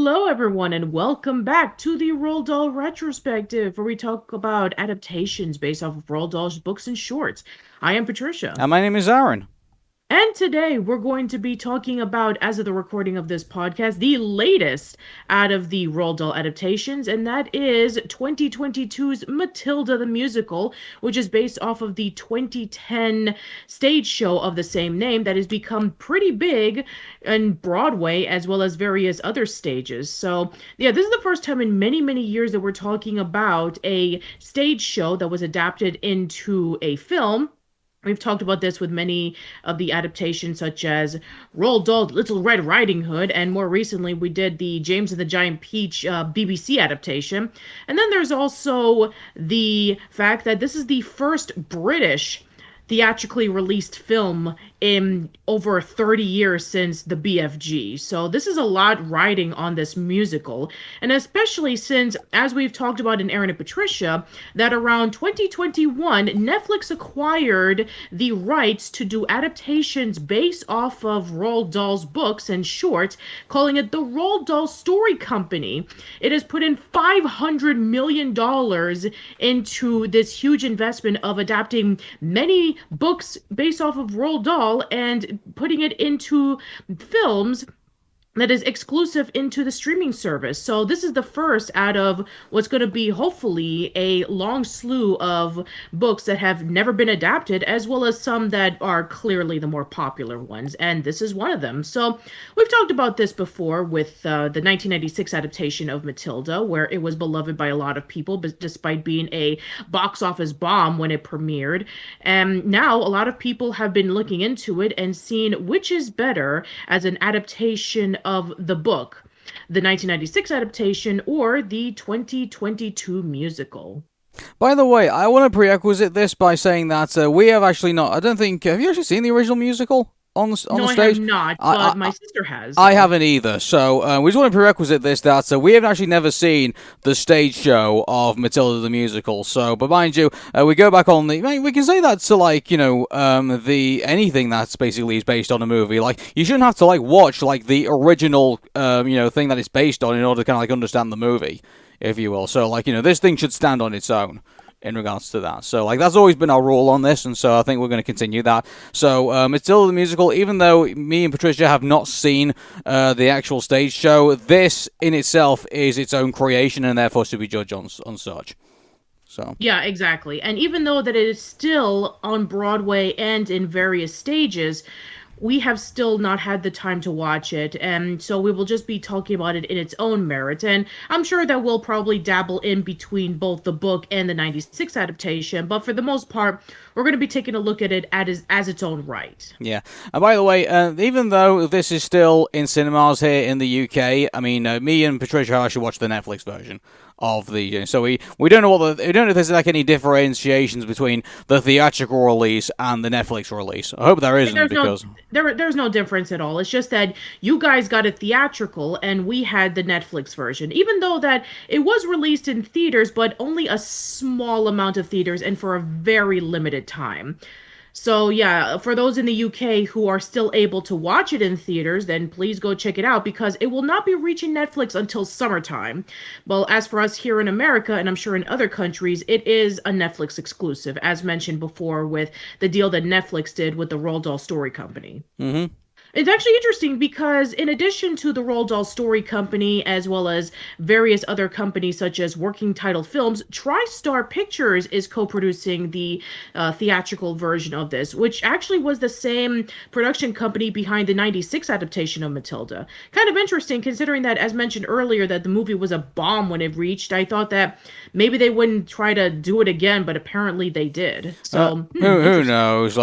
Hello, everyone, and welcome back to the Roald Dahl Retrospective, where we talk about adaptations based off of Roald Dahl's books and shorts. I am Patricia. And my name is Aaron. And today we're going to be talking about, as of the recording of this podcast, the latest out of the Roald Dahl adaptations, and that is 2022's Matilda the Musical, which is based off of the 2010 stage show of the same name that has become pretty big in Broadway as well as various other stages. So, yeah, this is the first time in many, many years that we're talking about a stage show that was adapted into a film. We've talked about this with many of the adaptations, such as Roald Dahl's Little Red Riding Hood, and more recently we did the James and the Giant Peach BBC adaptation. And then there's also the fact that this is the first British theatrically released film in over 30 years since the BFG. So this is a lot riding on this musical, and especially since, as we've talked about in Arun and Patricia, that around 2021, Netflix acquired the rights to do adaptations based off of Roald Dahl's books and shorts, calling it the Roald Dahl Story Company. It has put in $500 million into this huge investment of adapting many books based off of Roald Dahl and putting it into films that is exclusive into the streaming service. So this is the first out of what's going to be hopefully a long slew of books that have never been adapted, as well as some that are clearly the more popular ones, and this is one of them. So we've talked about this before with the 1996 adaptation of Matilda, where it was beloved by a lot of people, but despite being a box office bomb when it premiered. And now a lot of people have been looking into it and seeing which is better as an adaptation of the book, the 1996 adaptation or the 2022 musical. By the way, I want to prerequisite this by saying that we have actually not. I don't think. Have you actually seen the original musical on the No, the I stage? have not, but my sister has. I haven't either, so we just want to prerequisite this that we have actually never seen the stage show of Matilda the Musical. So, but mind you, we go back on the. I mean, we can say that to the anything that's basically is based on a movie. Like you shouldn't have to watch the original thing that it's based on in order to kind of understand the movie, if you will. So this thing should stand on its own in regards to that. So, that's always been our rule on this, and so I think we're going to continue that. So, Matilda the Musical, even though me and Patricia have not seen the actual stage show, this in itself is its own creation, and therefore should be judged on such. So. Yeah, exactly. And even though that it is still on Broadway and in various stages, we have still not had the time to watch it, and so we will just be talking about it in its own merit. And I'm sure that we'll probably dabble in between both the book and the 96 adaptation, but for the most part, we're going to be taking a look at it as its own right. Yeah. And by the way, even though this is still in cinemas here in the UK, I mean, me and Patricia actually watched the Netflix version of the. So we don't know we don't know if there's any differentiations between the theatrical release and the Netflix release. I hope there isn't because there's no difference at all. It's just that you guys got it theatrical and we had the Netflix version. Even though that it was released in theaters, but only a small amount of theaters and for a very limited time. So yeah, for those in the UK who are still able to watch it in theaters, then please go check it out because it will not be reaching Netflix until summertime. Well, as for us here in America, and I'm sure in other countries, it is a Netflix exclusive, as mentioned before with the deal that Netflix did with the Roald Dahl Story Company. Mm-hmm. It's actually interesting because in addition to the Roald Dahl Story Company, as well as various other companies such as Working Title Films, TriStar Pictures is co-producing the theatrical version of this, which actually was the same production company behind the 96 adaptation of Matilda. Kind of interesting considering that, as mentioned earlier, that the movie was a bomb when it reached. I thought that maybe they wouldn't try to do it again, but apparently they did. So who knows?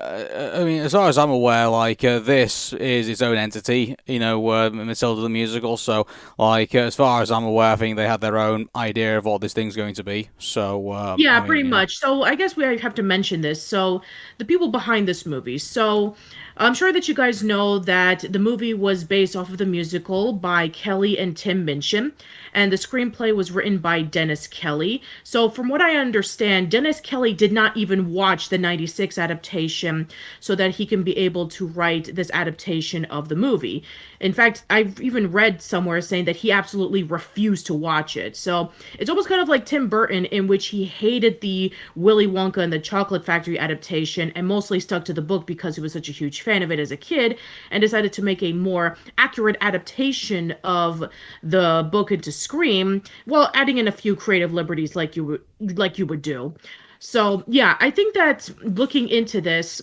I mean, as far as I'm aware, this is its own entity, Matilda the Musical. So, as far as I'm aware, I think they had their own idea of what this thing's going to be. So, yeah, pretty much. So, I guess we have to mention this. So, the people behind this movie. So, I'm sure that you guys know that the movie was based off of the musical by Kelly and Tim Minchin, and the screenplay was written by Dennis Kelly. So, from what I understand, Dennis Kelly did not even watch the 96 adaptation so that he can be able to write this adaptation of the movie. In fact, I've even read somewhere saying that he absolutely refused to watch it. So, it's almost kind of like Tim Burton, in which he hated the Willy Wonka and the Chocolate Factory adaptation and mostly stuck to the book because he was such a huge fan of it as a kid and decided to make a more accurate adaptation of the book into screen while adding in a few creative liberties like you would do. So, yeah, I think that looking into this,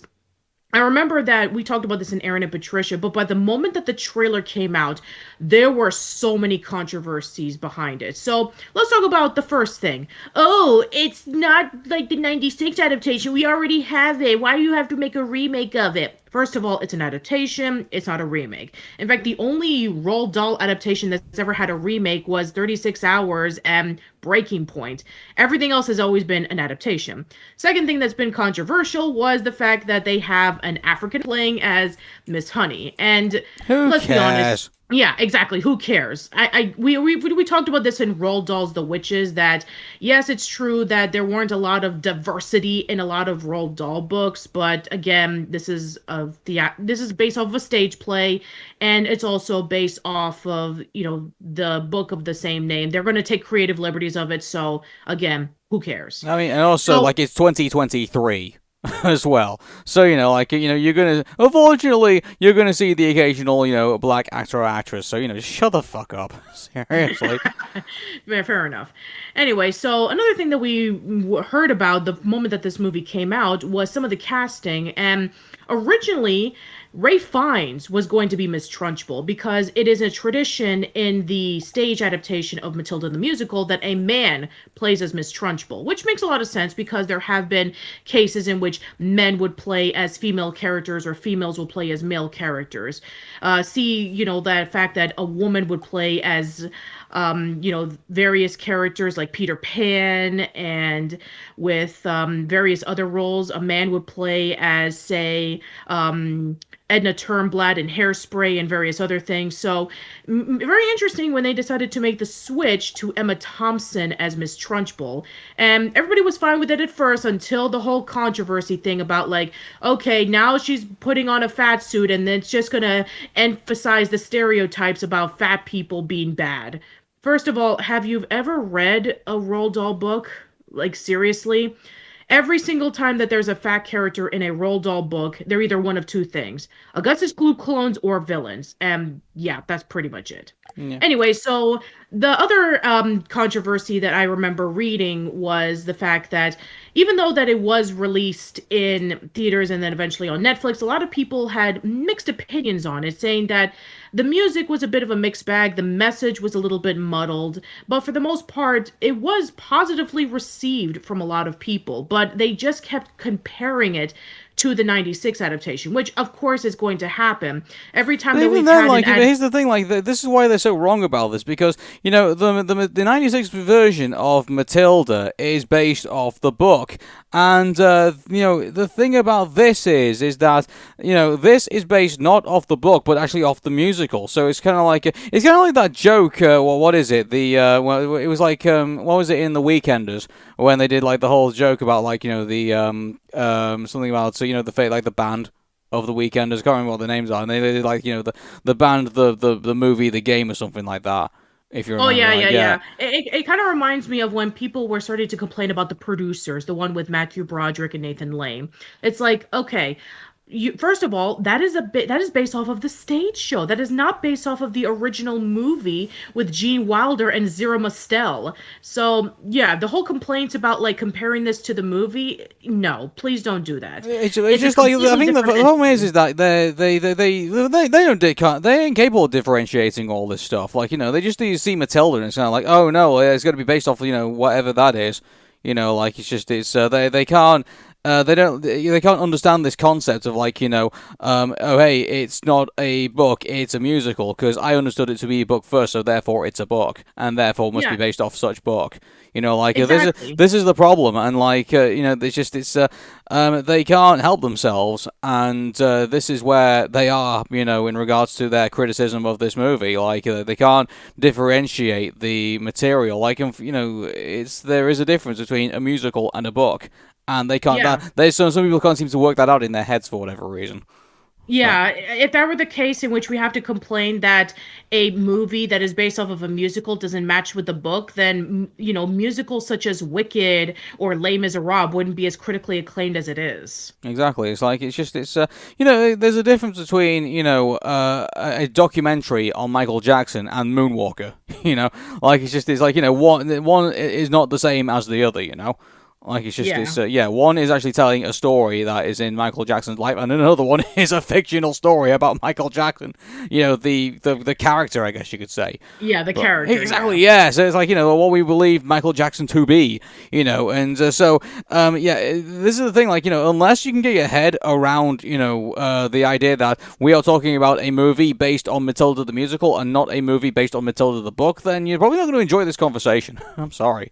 I remember that we talked about this in Arun and Patricia, but by the moment that the trailer came out, there were so many controversies behind it. So let's talk about the first thing. Oh, it's not like the 96 adaptation. We already have it. Why do you have to make a remake of it? First of all, it's an adaptation. It's not a remake. In fact, the only Roald Dahl adaptation that's ever had a remake was 36 Hours and Breaking Point. Everything else has always been an adaptation. Second thing that's been controversial was the fact that they have an African playing as Miss Honey. And let's be honest. Yeah, exactly. Who cares? We talked about this in Roald Dahl's The Witches, that yes, it's true that there weren't a lot of diversity in a lot of Roald Dahl books, but again, this is based off of a stage play, and it's also based off of, the book of the same name. They're going to take creative liberties of it, so again, who cares? I mean, and also, it's 2023. As well, so you're gonna, unfortunately, you're gonna see the occasional black actor or actress, so just shut the fuck up. Seriously. Fair enough. Anyway, so another thing that we heard about the moment that this movie came out was some of the casting, and originally Ray Fiennes was going to be Miss Trunchbull because it is a tradition in the stage adaptation of Matilda the Musical that a man plays as Miss Trunchbull, which makes a lot of sense because there have been cases in which men would play as female characters or females will play as male characters. That fact that a woman would play as various characters like Peter Pan, and with various other roles, a man would play as, say, Edna Turnblad in Hairspray and various other things. So very interesting when they decided to make the switch to Emma Thompson as Miss Trunchbull. And everybody was fine with it at first until the whole controversy thing about okay, now she's putting on a fat suit and it's just going to emphasize the stereotypes about fat people being bad. First of all, have you ever read a Roald Dahl book? Seriously? Every single time that there's a fat character in a Roald Dahl book, they're either one of two things: Augustus Gloop clones or villains. And yeah, that's pretty much it. Yeah. Anyway, so the other controversy that I remember reading was the fact that even though that it was released in theaters and then eventually on Netflix, a lot of people had mixed opinions on it, saying that the music was a bit of a mixed bag, the message was a little bit muddled, but for the most part, it was positively received from a lot of people, but they just kept comparing it to the 96 adaptation, which of course is going to happen every time that we've had here's the thing, this is why they're so wrong about this, because the 96 version of Matilda is based off the book, and the thing about this is that this is based not off the book but actually off the musical. So it's kind of like that joke. What is it? It was like what was it in The Weekenders when they did the whole joke about something about the fate, the band of The Weekenders. I can't remember what the names are, and they did the band, the movie, the game, or something like that. If you remember. Oh yeah. It kind of reminds me of when people were starting to complain about the producers, the one with Matthew Broderick and Nathan Lane. It's okay. First of all, that is based off of the stage show. That is not based off of the original movie with Gene Wilder and Zira Mostel. So yeah, the whole complaints about comparing this to the movie, no, please don't do that. It's just I think the problem is that they ain't capable of differentiating all this stuff. They just see Matilda and it's kind of oh no, it's got to be based off whatever that is. They can't. they can't understand this concept of like oh hey, it's not a book, it's a musical, because I understood it to be a book first, so therefore it's a book, and therefore must be Yeah, based off such book. Like exactly. this is the problem, and like they can't help themselves, and this is where they are, in regards to their criticism of this movie. Like they can't differentiate the material. Like there is a difference between a musical and a book, and they can't. Yeah. Some people can't seem to work that out in their heads for whatever reason. So. Yeah, if that were the case in which we have to complain that a movie that is based off of a musical doesn't match with the book, then, musicals such as Wicked or Les Miserables wouldn't be as critically acclaimed as it is. Exactly. It's like there's a difference between a documentary on Michael Jackson and Moonwalker. Like it's like one is not the same as the other. Like Yeah. one is actually telling a story that is in Michael Jackson's life, and another one is a fictional story about Michael Jackson. The character, I guess you could say. Yeah, the But character, exactly, yeah. yeah. So it's like what we believe Michael Jackson to be, and this is the thing. Like unless you can get your head around the idea that we are talking about a movie based on Matilda the musical and not a movie based on Matilda the book, then you're probably not going to enjoy this conversation. I'm sorry.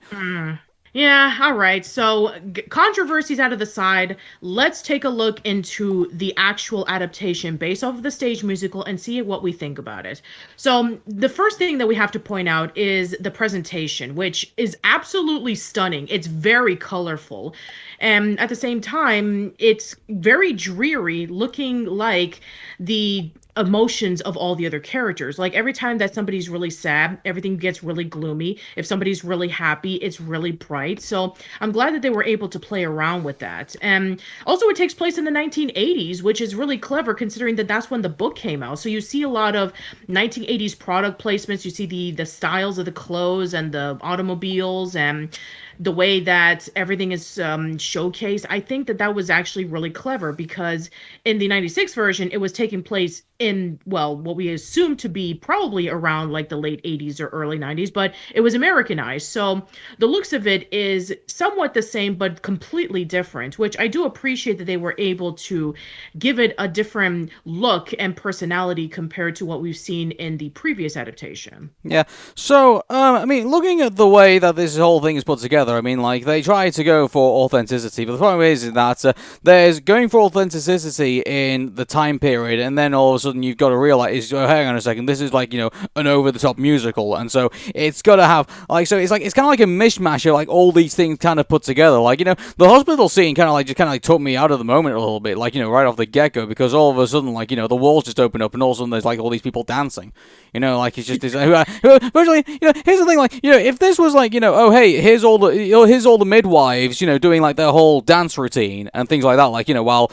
Yeah, all right. So, controversies out of the side, let's take a look into the actual adaptation based off of the stage musical and see what we think about it. So, the first thing that we have to point out is the presentation, which is absolutely stunning. It's very colorful. And at the same time, it's very dreary, looking like the emotions of all the other characters. Like every time that somebody's really sad, everything gets really gloomy. If somebody's really happy, it's really bright. So I'm glad that they were able to play around with that. And also, it takes place in the 1980s, which is really clever considering that that's when the book came out. So you see a lot of 1980s product placements. You see the styles of the clothes and the automobiles and the way that everything is showcased. I think that was actually really clever because in the 96 version, it was taking place in, well, what we assume to be probably around like the late 80s or early 90s, but it was Americanized. So the looks of it is somewhat the same, but completely different, which I do appreciate that they were able to give it a different look and personality compared to what we've seen in the previous adaptation. Yeah. So, I mean, looking at the way that this whole thing is put together, I mean, like, they try to go for authenticity, but the problem is that there's going for authenticity in the time period, and then all of a sudden you've got to realize, oh, hang on a second, this is like, an over-the-top musical, and so it's got to have, like, so it's kind of like a mishmash of, like, all these things kind of put together. Like, the hospital scene kind of like took me out of the moment a little bit, like, right off the get-go, because all of a sudden, like, the walls just open up, and all of a sudden there's, like, all these people dancing. Like it's just this. Virtually, here's the thing. Like, if this was like, oh hey, here's all the midwives, doing like their whole dance routine and things like that. Like, while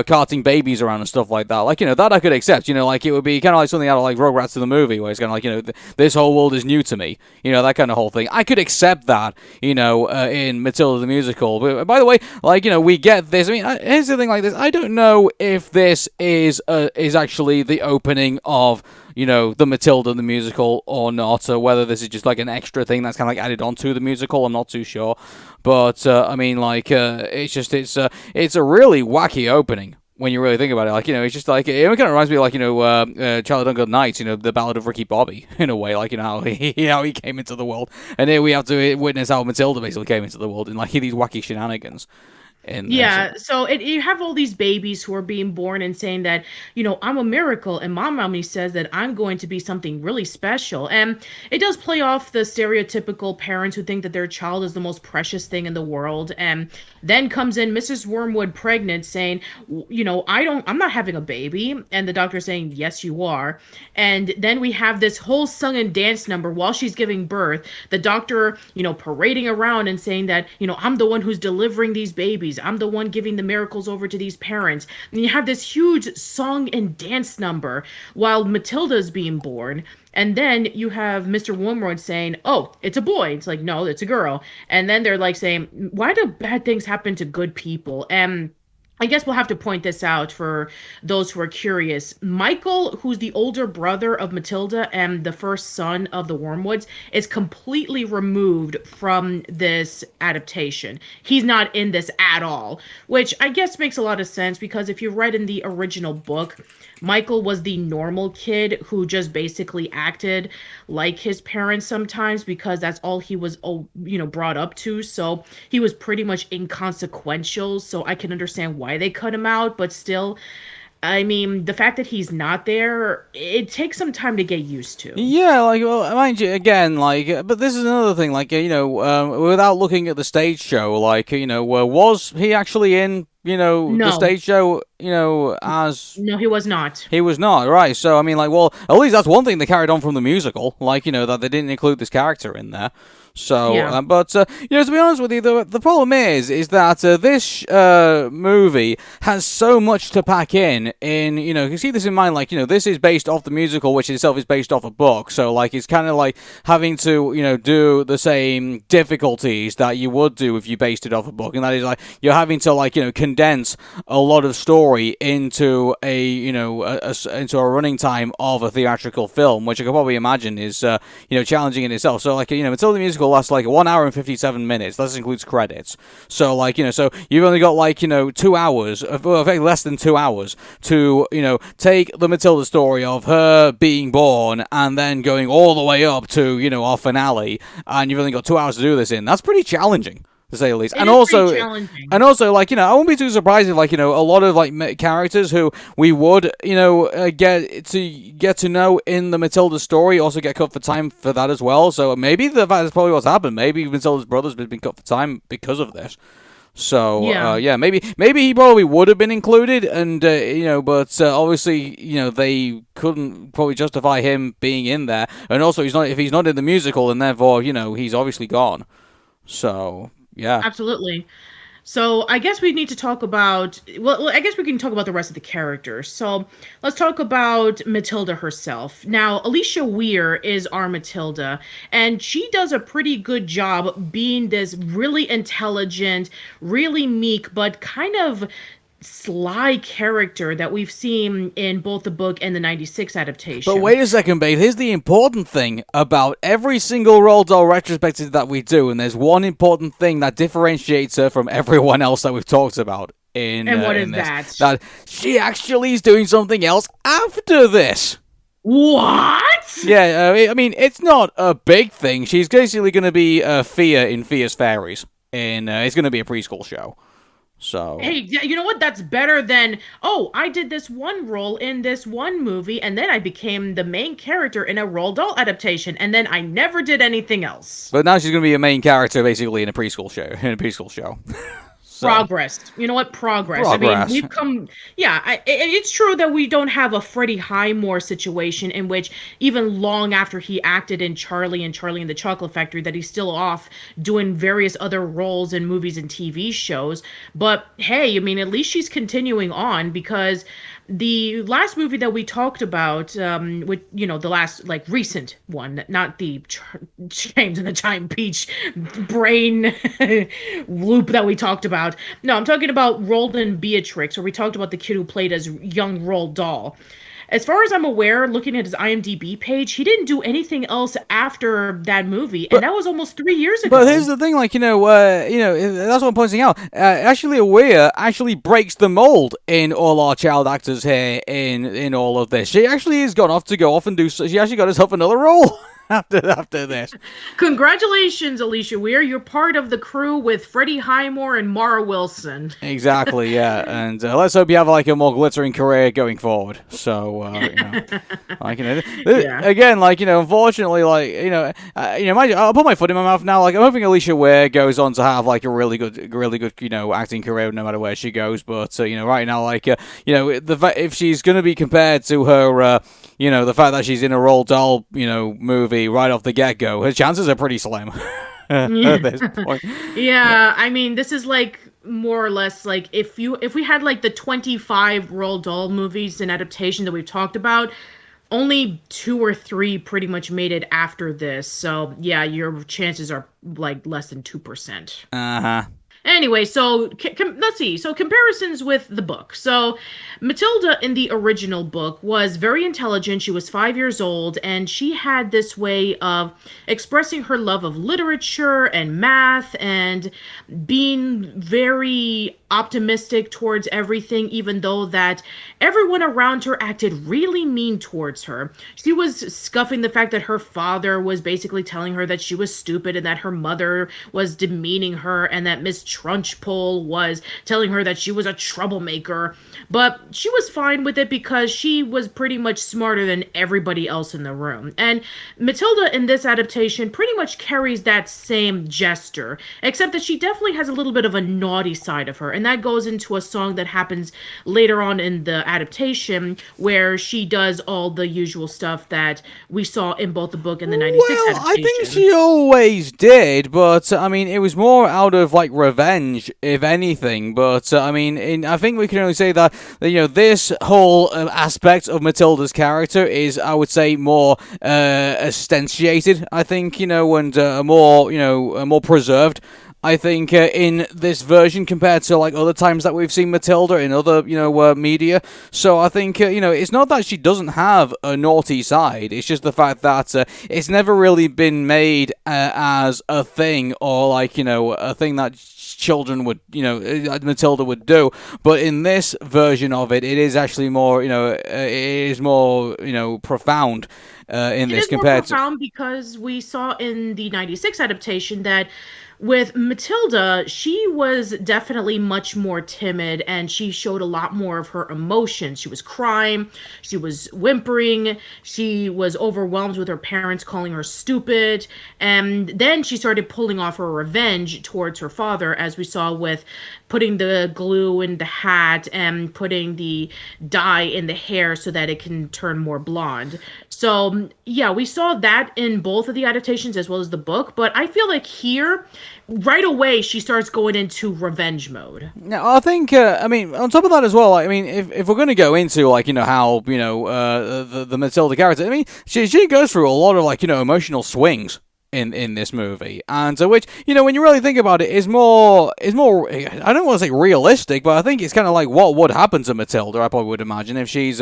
carting babies around and stuff like that. Like, that I could accept. Like it would be kind of like something out of like Rugrats to the movie, where it's kind of like, this whole world is new to me. That kind of whole thing. I could accept that. In Matilda the musical. But by the way, like, we get this. I mean, here's the thing. Like this, I don't know if this is actually the opening of the Matilda the musical or not, or whether this is just like an extra thing that's kind of like added onto the musical. I'm not too sure, but I mean, like, it's a really wacky opening when you really think about it. Like, it's just like it kind of reminds me of like Charlotte Duncan Knights, the Ballad of Ricky Bobby in a way, like how he came into the world, and here we have to witness how Matilda basically came into the world in like these wacky shenanigans. Yeah, so you have all these babies who are being born and saying that, I'm a miracle, and my mommy says that I'm going to be something really special. And it does play off the stereotypical parents who think that their child is the most precious thing in the world. And then comes in Mrs. Wormwood pregnant saying, I'm not having a baby. And the doctor saying, yes, you are. And then we have this whole song and dance number while she's giving birth. The doctor, parading around and saying that, I'm the one who's delivering these babies. I'm the one giving the miracles over to these parents. And you have this huge song and dance number while Matilda's being born. And then you have Mr. Wormwood saying, oh, it's a boy. It's like, no, it's a girl. And then they're like saying, why do bad things happen to good people? And I guess we'll have to point this out for those who are curious. Michael, who's the older brother of Matilda and the first son of the Wormwoods, is completely removed from this adaptation. He's not in this at all, which I guess makes a lot of sense because if you read in the original book, Michael was the normal kid who just basically acted like his parents sometimes because that's all he was, brought up to. So he was pretty much inconsequential. So I can understand why they cut him out, but still, I mean, the fact that he's not there, it takes some time to get used to. Yeah, like, well, mind you, again, like, but this is another thing, like, without looking at the stage show, like, was he actually in, the No, stage show, as no, he was not. he was not, right? So, I mean, like, well, at least that's one thing they carried on from the musical, like, that they didn't include this character in there. So, Yeah. to be honest with you, the problem is that this movie has so much to pack you see this in mind, like, this is based off the musical, which itself is based off a book, so, like, it's kind of like having to, do the same difficulties that you would do if you based it off a book, and that is, like, you're having to, like, condense a lot of story into into a running time of a theatrical film, which I can probably imagine is, challenging in itself. So, like, Matilda the Musical lasts like 1 hour and 57 minutes. This includes credits. So, like, so you've only got, like, 2 hours, well, less than 2 hours to, take the Matilda story of her being born and then going all the way up to, our finale. And you've only got 2 hours to do this in. That's pretty challenging, to say the least. It is pretty challenging. And also, like, I won't be too surprised if, like, a lot of, like, characters who we would, get to know in the Matilda story also get cut for time for that as well. So maybe that's probably what's happened. Maybe Matilda's brother's been cut for time because of this. So, maybe he probably would have been included, and, but obviously, they couldn't probably justify him being in there. And also, if he's not in the musical, and therefore, he's obviously gone. So, yeah. Absolutely. So I guess we need to talk about, I guess we can talk about the rest of the characters. So let's talk about Matilda herself. Now, Alisha Weir is our Matilda, and she does a pretty good job being this really intelligent, really meek, but kind of sly character that we've seen in both the book and the 96 adaptation. But wait a second, babe. Here's the important thing about every single Roald Dahl retrospective that we do, and there's one important thing that differentiates her from everyone else that we've talked about in And what is in this. that? That she actually is doing something else after this. What? Yeah, I mean, it's not a big thing. She's basically going to be Fia in Fia's Fairies. It's going to be a preschool show. So, hey, you know what? That's better than, oh, I did this one role in this one movie, and then I became the main character in a Roald Dahl adaptation, and then I never did anything else. But now she's going to be a main character, basically, in a preschool show. So. Progress. You know what? Progress. I mean, we've come. Yeah, it's true that we don't have a Freddie Highmore situation in which even long after he acted in Charlie and Charlie and the Chocolate Factory, that he's still off doing various other roles in movies and TV shows. But hey, I mean, at least she's continuing on because the last movie that we talked about, with the last like recent one, not the James and the Giant Peach brain loop that we talked about. No, I'm talking about Roald and Beatrix, where we talked about the kid who played as young Roald Dahl. As far as I'm aware, looking at his IMDb page, he didn't do anything else after that movie, and that was almost 3 years ago. But here's the thing, like, that's what I'm pointing out. Alisha Weir actually breaks the mold in all our child actors here in all of this. She actually has gone off and do. She actually got herself another role. After this. Congratulations, Alisha Weir. You're part of the crew with Freddie Highmore and Mara Wilson. Exactly, yeah. And let's hope you have like a more glittering career going forward. So, again, like, unfortunately, like, I'll put my foot in my mouth now. Like, I'm hoping Alisha Weir goes on to have like a really good, acting career no matter where she goes. But right now, like, if she's going to be compared to her, the fact that she's in a Roald Dahl, movie right off the get-go, her chances are pretty slim at this point. Yeah, I mean, this is like more or less like if we had like the 25 Roald Dahl movies and adaptation that we've talked about, only 2 or 3 pretty much made it after this. So yeah, your chances are like less than 2%. Uh-huh. Anyway, so let's see. So comparisons with the book. So Matilda in the original book was very intelligent. She was 5 years old, and she had this way of expressing her love of literature and math and being very optimistic towards everything, even though that everyone around her acted really mean towards her. She was scuffing the fact that her father was basically telling her that she was stupid and that her mother was demeaning her and that Miss Trunchbull was telling her that she was a troublemaker. But she was fine with it because she was pretty much smarter than everybody else in the room. And Matilda in this adaptation pretty much carries that same gesture, except that she definitely has a little bit of a naughty side of her. And that goes into a song that happens later on in the adaptation where she does all the usual stuff that we saw in both the book and the 96 adaptation. I think she always did, but I mean, it was more out of like revenge, if anything. But I mean, I think we can only say that this whole aspect of Matilda's character is, I would say, more instantiated. I think and more preserved. I think in this version compared to like other times that we've seen Matilda in other media. So I think it's not that she doesn't have a naughty side. It's just the fact that it's never really been made as a thing or like a thing that children would Matilda would do. But in this version of it, it is actually more it is more profound. In this compared to because we saw in the 96 adaptation that with Matilda, she was definitely much more timid and she showed a lot more of her emotions. She was crying, she was whimpering, she was overwhelmed with her parents calling her stupid, and then she started pulling off her revenge towards her father, as we saw with putting the glue in the hat and putting the dye in the hair so that it can turn more blonde. So, yeah, we saw that in both of the adaptations as well as the book, but I feel like here, right away, she starts going into revenge mode. Now, I think, on top of that as well, I mean, if we're going to go into, like, how, the Matilda character, I mean, she goes through a lot of, emotional swings in this movie, and which when you really think about it is more I don't want to say realistic, but I think it's kind of like what would happen to Matilda. I probably would imagine if she's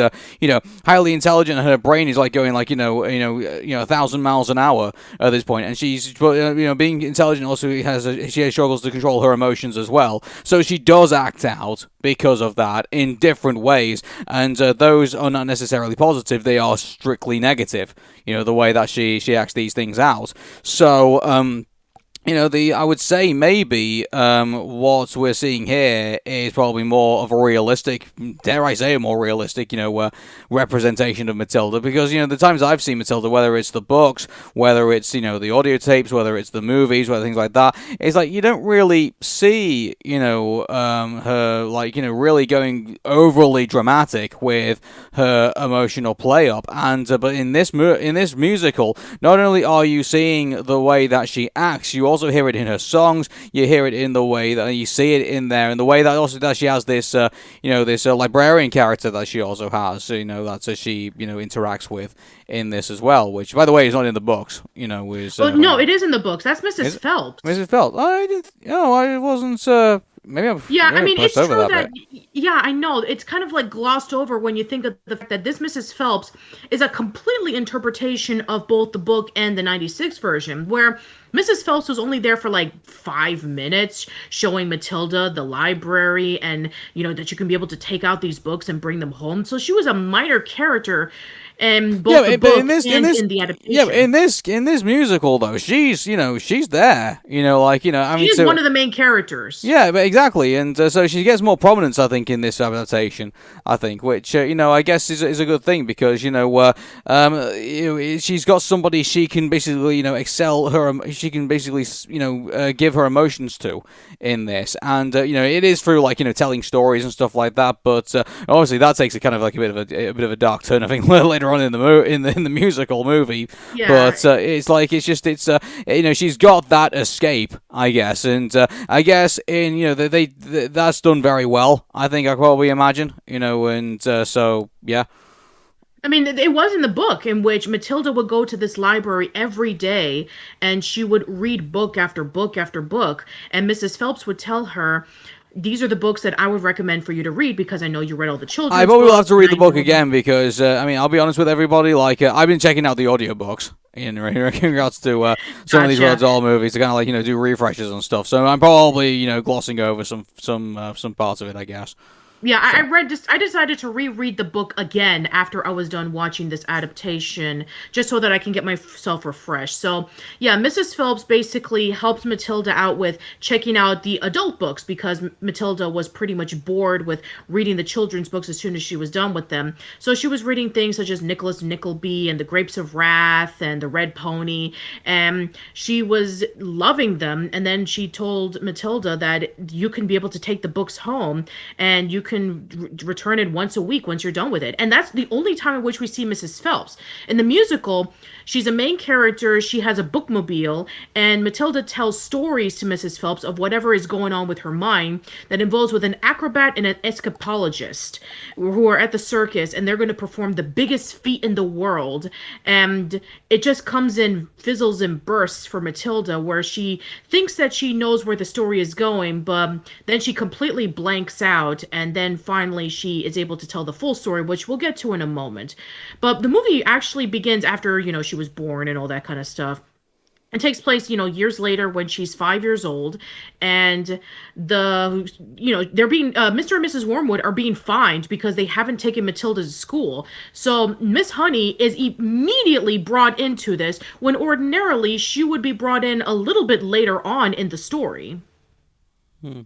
highly intelligent and her brain is like going like 1,000 miles an hour at this point, and she's being intelligent also she struggles to control her emotions as well, so she does act out because of that in different ways, and those are not necessarily positive, they are strictly negative, the way that she acts these things out. So, I would say maybe what we're seeing here is probably more of a realistic, dare I say, a more realistic, representation of Matilda, because, the times I've seen Matilda, whether it's the books, whether it's, the audio tapes, whether it's the movies, whether things like that, it's like you don't really see, her, like, really going overly dramatic with her emotional play-up, and, but in this musical, not only are you seeing the way that she acts, you also hear it in her songs, you hear it in the way that you see it in there, and the way that also that she has this, this librarian character that she also has, that she, interacts with in this as well, which, by the way, is not in the books, is... no, it is in the books. That's Mrs. Phelps. Mrs. Phelps. I wasn't... Maybe I mean, it's true that I know. It's kind of like glossed over when you think of the fact that this Mrs. Phelps is a completely interpretation of both the book and the 96 version, where Mrs. Phelps was only there for like 5 minutes showing Matilda the library and, that you can be able to take out these books and bring them home. So she was a minor character in both the book and in the adaptation. Yeah, in this musical though, she's she's there. She's one of the main characters. Yeah, but exactly, and so she gets more prominence, I think, in this adaptation. I think, which I guess is a good thing, because she's got somebody she can basically excel her. She can basically give her emotions to in this, and it is through like telling stories and stuff like that. But obviously that takes a kind of like a bit of a dark turn, I think, later on in the musical movie. Yeah. But it's she's got that escape, I guess, and I guess in that's done very well, I think. I probably imagine, and so yeah. I mean, it was in the book in which Matilda would go to this library every day and she would read book after book after book. And Mrs. Phelps would tell her, these are the books that I would recommend for you to read because I know you read all the I children's probably will have books. to And read the I book know that. again because, I mean, I'll be honest with everybody, like, I've been checking out the audiobooks in regards to some of these Roald Gotcha. Dahl movies to kind of like, do refreshes and stuff. So I'm probably, glossing over some parts of it, I guess. Yeah, I So. read this. I decided to reread the book again after I was done watching this adaptation, just so that I can get myself refreshed. So, yeah, Mrs. Phelps basically helped Matilda out with checking out the adult books because Matilda was pretty much bored with reading the children's books as soon as she was done with them. So she was reading things such as Nicholas Nickleby and The Grapes of Wrath and The Red Pony, and she was loving them. And then she told Matilda that you can be able to take the books home and you can return it once a week once you're done with it. And that's the only time in which we see Mrs. Phelps. In the musical, she's a main character, she has a bookmobile, and Matilda tells stories to Mrs. Phelps of whatever is going on with her mind that involves with an acrobat and an escapologist who are at the circus and they're going to perform the biggest feat in the world. And it just comes in fizzles and bursts for Matilda where she thinks that she knows where the story is going, but then she completely blanks out and then finally she is able to tell the full story, which we'll get to in a moment. But the movie actually begins after, she was born and all that kind of stuff. It takes place, years later when she's 5 years old, and they're being Mr. and Mrs. Wormwood are being fined because they haven't taken Matilda to school. So Miss Honey is immediately brought into this when ordinarily she would be brought in a little bit later on in the story. Hmm.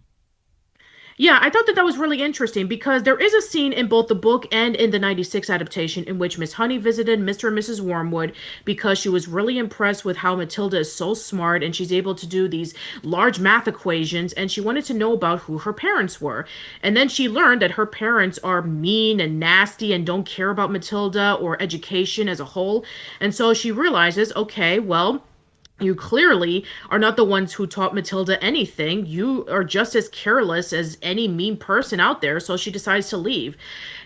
Yeah, I thought that was really interesting because there is a scene in both the book and in the 96 adaptation in which Miss Honey visited Mr. and Mrs. Wormwood because she was really impressed with how Matilda is so smart and she's able to do these large math equations and she wanted to know about who her parents were. And then she learned that her parents are mean and nasty and don't care about Matilda or education as a whole. And so she realizes, okay, well, you clearly are not the ones who taught Matilda anything. You are just as careless as any mean person out there, so she decides to leave.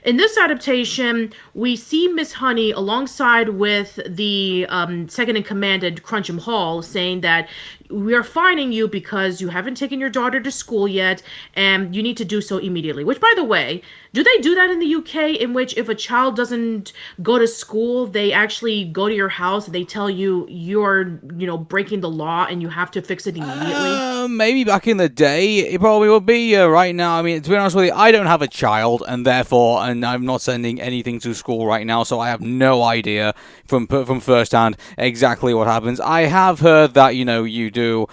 In this adaptation, we see Miss Honey alongside with the second in command at Crunchem Hall saying that we are fining you because you haven't taken your daughter to school yet and you need to do so immediately. Which, by the way, do they do that in the UK in which if a child doesn't go to school, they actually go to your house and they tell you you're, breaking the law and you have to fix it immediately? Maybe back in the day, it probably would be. Right now, I mean, to be honest with you, I don't have a child, and therefore, and I'm not sending anything to school right now, so I have no idea from first hand exactly what happens. I have heard that you do,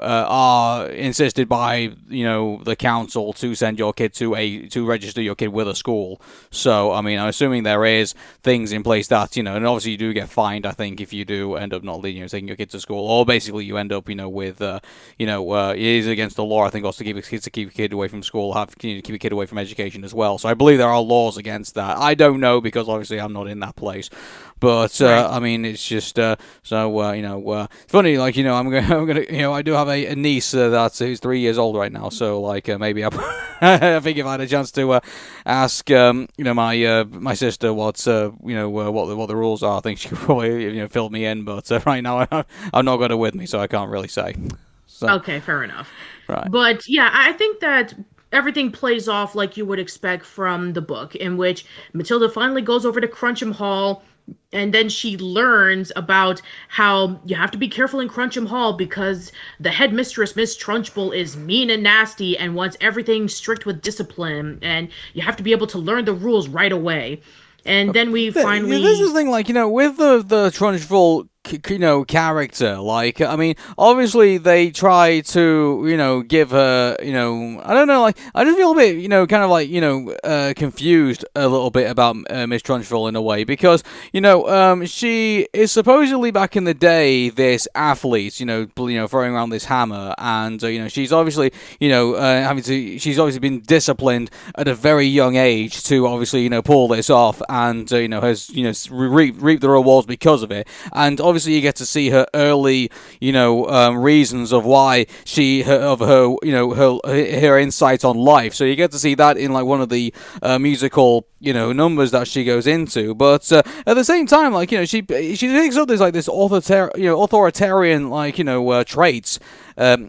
are insisted by the council to send your kid to register your kid with a school. So I mean, I'm assuming there is things in place that and obviously you do get fined. I think if you do end up not taking your kid to school, or basically you end up with it is against the law. I think also to keep a kid away from school, keep a kid away from education as well. So I believe there are laws against that. I don't know because obviously I'm not in that place. But Right. I mean, it's just funny. Like I'm gonna I do have a niece that's who's 3 years old right now. So like maybe I think if I had a chance to ask my sister what what the rules are, I think she could probably fill me in. But right now I'm not got it with me, so I can't really say. So Okay, fair enough. right. But yeah, I think that everything plays off like you would expect from the book, in which Matilda finally goes over to Crunchem Hall. And then she learns about how you have to be careful in Crunchem Hall because the headmistress, Miss Trunchbull, is mean and nasty and wants everything strict with discipline. And you have to be able to learn the rules right away. And then we This is finally. the thing, like with the Trunchbull character, like I mean, obviously they try to give her I don't know, like I just feel a bit kind of like confused a little bit about Miss Trunchbull in a way because she is supposedly back in the day this athlete throwing around this hammer and she's obviously she's obviously been disciplined at a very young age to obviously pull this off and has reaped the rewards because of it. And obviously obviously you get to see her early, reasons of why her insight on life. So you get to see that in like one of the musical numbers that she goes into. But at the same time, like she takes up this authoritarian traits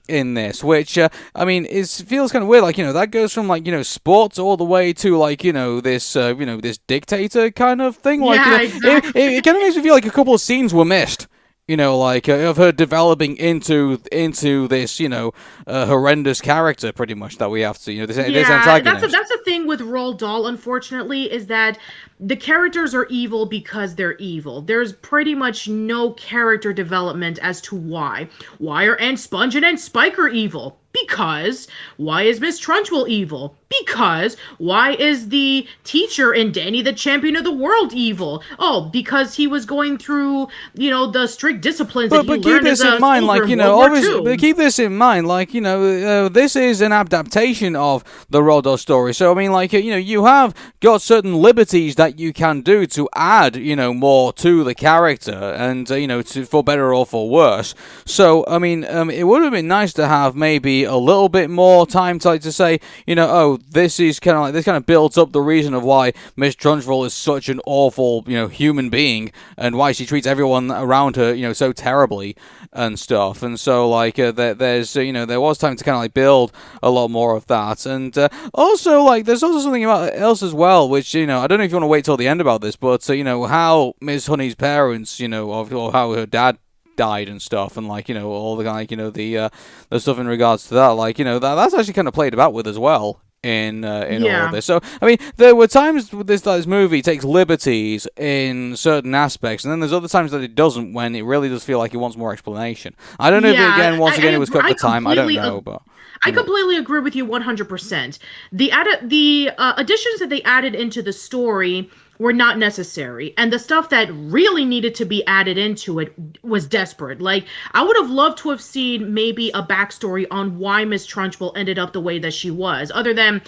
in this, which feels kind of weird. Like that goes from sports all the way to this dictator kind of thing. Like exactly. it kind of makes me feel like a couple of scenes were missed. Of her developing into this, horrendous character, pretty much, that we have to, this antagonist. That's the thing with Roald Dahl, unfortunately, is that the characters are evil because they're evil. There's pretty much no character development as to why. Why are Aunt Sponge and Aunt Spike are evil? Because. Why is Miss Trunchbull evil? Because. Why is the teacher in Danny the Champion of the World evil? Oh, because he was going through, the strict disciplines that he learned as a soldier in World War II. But keep this in mind, this is an adaptation of the Roald Dahl story. So, you have got certain liberties that you can do to add, more to the character and, for better or for worse. So, it would have been nice to have maybe a little bit more time to say, this is kind of this kind of builds up the reason of why Miss Trunchbull is such an awful, human being, and why she treats everyone around her, so terribly and stuff. And so, there's, there was time to kind of build a lot more of that. And also, there's also something else as well, which, I don't know if you want to wait till the end about this, but, how Miss Honey's parents, or how her dad died and stuff, and all the the stuff in regards to that, that's actually kind of played about with as well in all of this. So there were times with this movie takes liberties in certain aspects, and then there's other times that it doesn't, when it really does feel like it wants more explanation. I don't know if it was cut for time. I don't know, but I completely agree with you 100%. The additions that they added into the story were not necessary, and the stuff that really needed to be added into it was desperate. I would have loved to have seen maybe a backstory on why Miss Trunchbull ended up the way that she was, other than,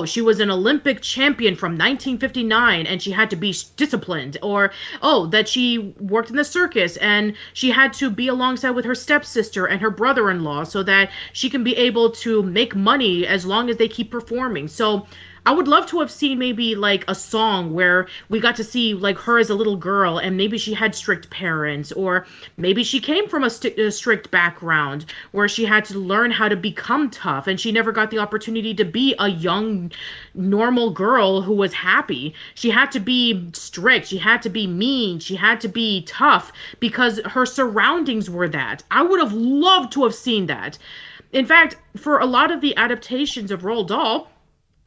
she was an Olympic champion from 1959 and she had to be disciplined, or that she worked in the circus and she had to be alongside with her stepsister and her brother-in-law so that she can be able to make money as long as they keep performing. So I would love to have seen maybe a song where we got to see her as a little girl, and maybe she had strict parents, or maybe she came from a strict background where she had to learn how to become tough, and she never got the opportunity to be a young, normal girl who was happy. She had to be strict, she had to be mean, she had to be tough because her surroundings were that. I would have loved to have seen that. In fact, for a lot of the adaptations of Roald Dahl,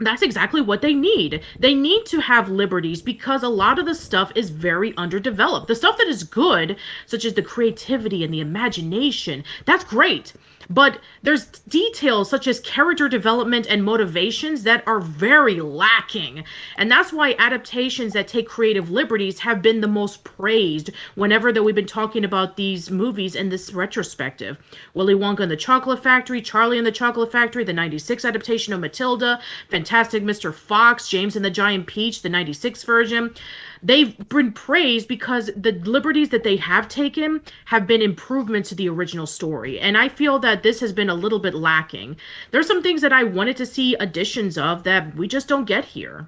that's exactly what they need. They need to have liberties because a lot of the stuff is very underdeveloped. The stuff that is good, such as the creativity and the imagination, that's great. But there's details such as character development and motivations that are very lacking. And that's why adaptations that take creative liberties have been the most praised whenever that we've been talking about these movies in this retrospective. Willy Wonka and the Chocolate Factory, Charlie and the Chocolate Factory, the 96 adaptation of Matilda, Fantastic Mr. Fox, James and the Giant Peach, the 96 version. They've been praised because the liberties that they have taken have been improvements to the original story. And I feel that this has been a little bit lacking. There's some things that I wanted to see additions of that we just don't get here.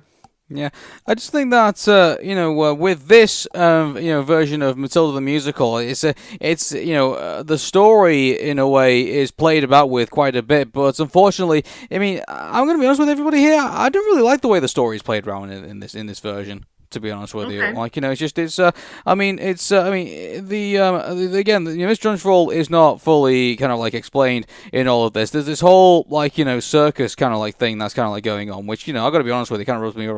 Yeah, I just think that with this version of Matilda the Musical, it's the story in a way is played about with quite a bit, but unfortunately, I'm going to be honest with everybody here, I don't really like the way the story is played around in this version, to be honest with you. Again, Miss Trunchbull is not fully kind of explained in all of this. There's this whole circus kind of thing that's kind of going on, which I got to be honest with you, kind of rubs me.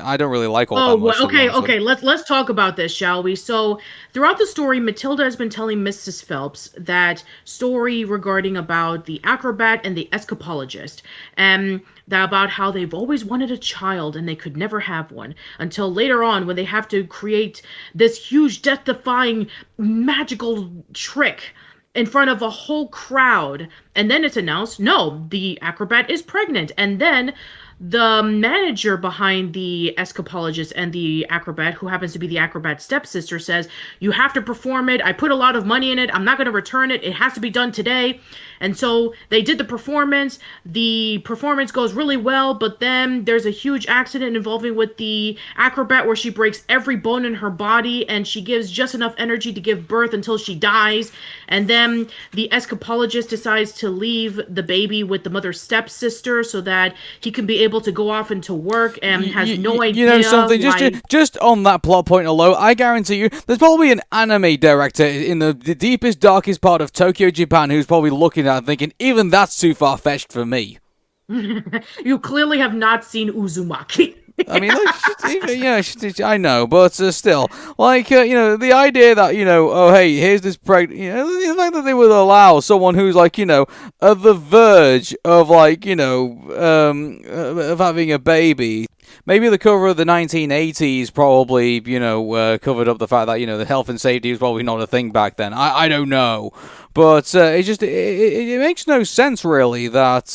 I don't really like all that much. Okay. Let's talk about this, shall we? So throughout the story, Matilda has been telling Mrs. Phelps that story regarding about the acrobat and the escapologist, and about how they've always wanted a child and they could never have one until later on when they have to create this huge death-defying magical trick in front of a whole crowd. And then it's announced, no, the acrobat is pregnant. And then the manager behind the escapologist and the acrobat, who happens to be the acrobat stepsister, says, "You have to perform it. I put a lot of money in it. I'm not going to return it. It has to be done today." And so they did the performance. The performance goes really well, but then there's a huge accident involving with the acrobat where she breaks every bone in her body, and she gives just enough energy to give birth until she dies. And then the escapologist decides to leave the baby with the mother's stepsister so that he can be able to go off into work, and has no idea. You know something? Just on that plot point alone, I guarantee you, there's probably an anime director in the deepest, darkest part of Tokyo, Japan, who's probably looking at it thinking, even that's too far-fetched for me. You clearly have not seen Uzumaki. I mean, like, I know, but still, like, the idea that, oh, hey, here's this pregnant, the fact that they would allow someone who's, like, at the verge of, like, of having a baby. Maybe the cover of the 1980s probably, covered up the fact that, the health and safety was probably not a thing back then. I don't know. But it makes no sense, really, that,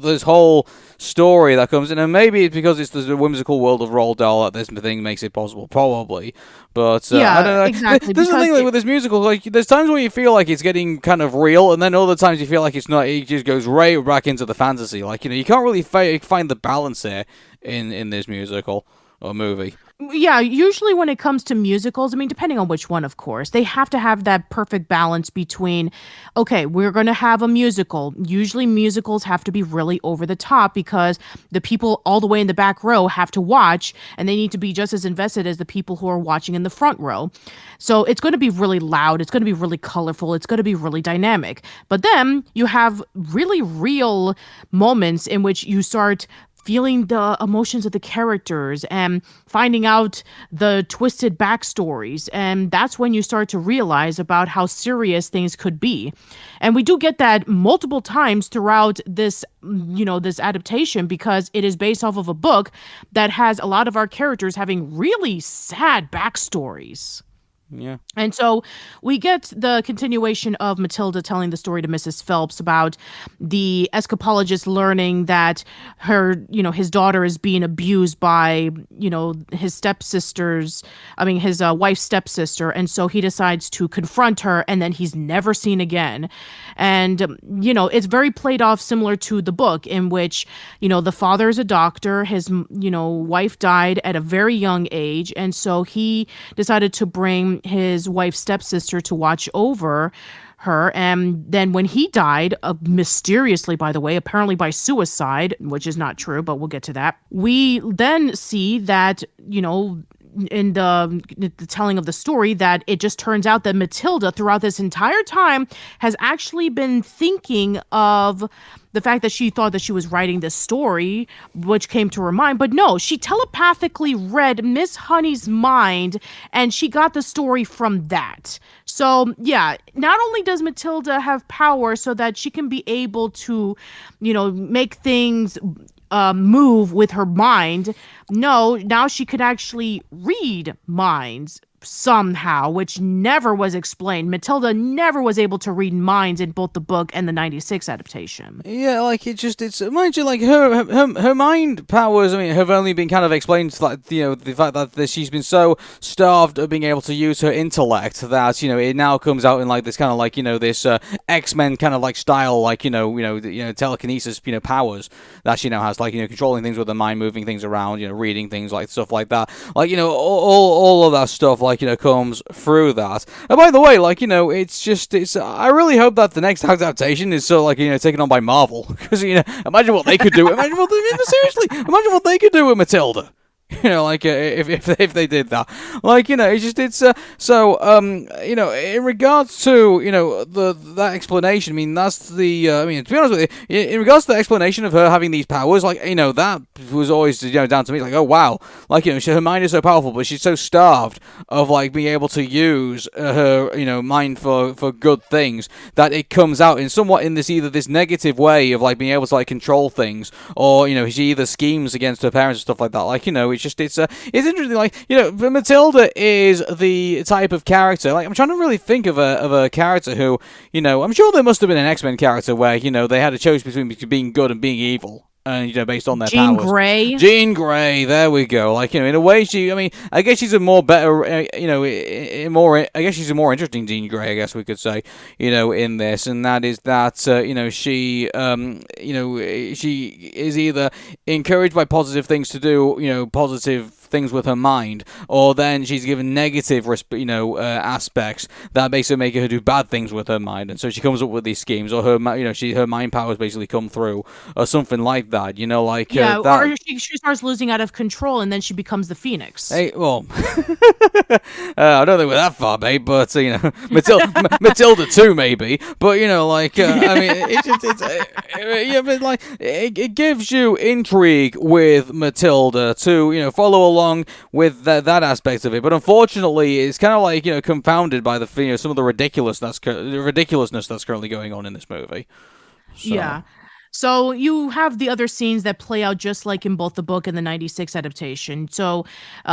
this whole story that comes in, and maybe it's because it's the whimsical world of Roald Dahl that this thing makes it possible, probably. But I don't know. Exactly. There's the thing with this musical, like, there's times where you feel like it's getting kind of real, and then other times you feel like it's not. It just goes right back into the fantasy. Like, you can't really find the balance here in this musical or movie. Yeah, usually when it comes to musicals, I mean, depending on which one, of course, they have to have that perfect balance between, okay, we're going to have a musical. Usually musicals have to be really over the top because the people all the way in the back row have to watch, and they need to be just as invested as the people who are watching in the front row. So it's going to be really loud. It's going to be really colorful. It's going to be really dynamic. But then you have really real moments in which you start feeling the emotions of the characters and finding out the twisted backstories. And that's when you start to realize about how serious things could be. And we do get that multiple times throughout this, this adaptation, because it is based off of a book that has a lot of our characters having really sad backstories. Yeah. And so we get the continuation of Matilda telling the story to Mrs. Phelps about the escapologist learning that his daughter is being abused by, his his wife's stepsister. And so he decides to confront her, and then he's never seen again. And, it's very played off similar to the book, in which, the father is a doctor. His, wife died at a very young age. And so he decided to bring his wife's stepsister to watch over her. And then when he died, mysteriously, by the way, apparently by suicide, which is not true, but we'll get to that. We then see that, in the telling of the story, that it just turns out that Matilda throughout this entire time has actually been thinking of the fact that she thought that she was writing this story, which came to her mind. But no, she telepathically read Miss Honey's mind, and she got the story from that. So, yeah, not only does Matilda have power so that she can be able to, make things move with her mind. No, now she could actually read minds somehow, which never was explained. Matilda never was able to read minds in both the book and the 96 adaptation. Yeah, like, mind you, like, her mind powers, I mean, have only been kind of explained, like, the fact that she's been so starved of being able to use her intellect that, it now comes out in, like, this kind of, like, this X-Men kind of, like, style, like, telekinesis, powers that she now has, like, controlling things with her mind, moving things around, reading things, like, stuff like that. Like, all of that stuff, like, comes through that. And by the way, like, I really hope that the next adaptation is sort of, like, taken on by Marvel. Because, imagine what they could do. Seriously, imagine what they could do with Matilda. If they did that, like, in regards to, that explanation, I mean, that's the, to be honest with you, in regards to the explanation of her having these powers, like, that was always, down to me, like, oh, wow, like, her mind is so powerful, but she's so starved of, like, being able to use her, mind for good things, that it comes out in somewhat in either this negative way of, like, being able to, like, control things, or, she either schemes against her parents and stuff like that, like, it's interesting, like, Matilda is the type of character, like, I'm trying to really think of a character who, I'm sure there must have been an X-Men character where, they had a choice between being good and being evil. based on their Jean powers. Grey. Jean Grey, there we go. Like, in a way, I guess she's a more better, I guess she's a more interesting Jean Grey, I guess we could say, in this, and that is that, she is either encouraged by positive things to do, positive things with her mind, or then she's given negative, aspects that basically make her do bad things with her mind, and so she comes up with these schemes, or her mind powers basically come through, or something like that. Or she starts losing out of control, and then she becomes the Phoenix. Hey, well, I don't think we're that far, babe, but Matilda too, maybe. But it gives you intrigue with Matilda to follow along with that aspect of it. But unfortunately, it's kind of confounded by the some of the ridiculousness that's currently going on in this movie. So. Yeah. So you have the other scenes that play out just like in both the book and the 96 adaptation. So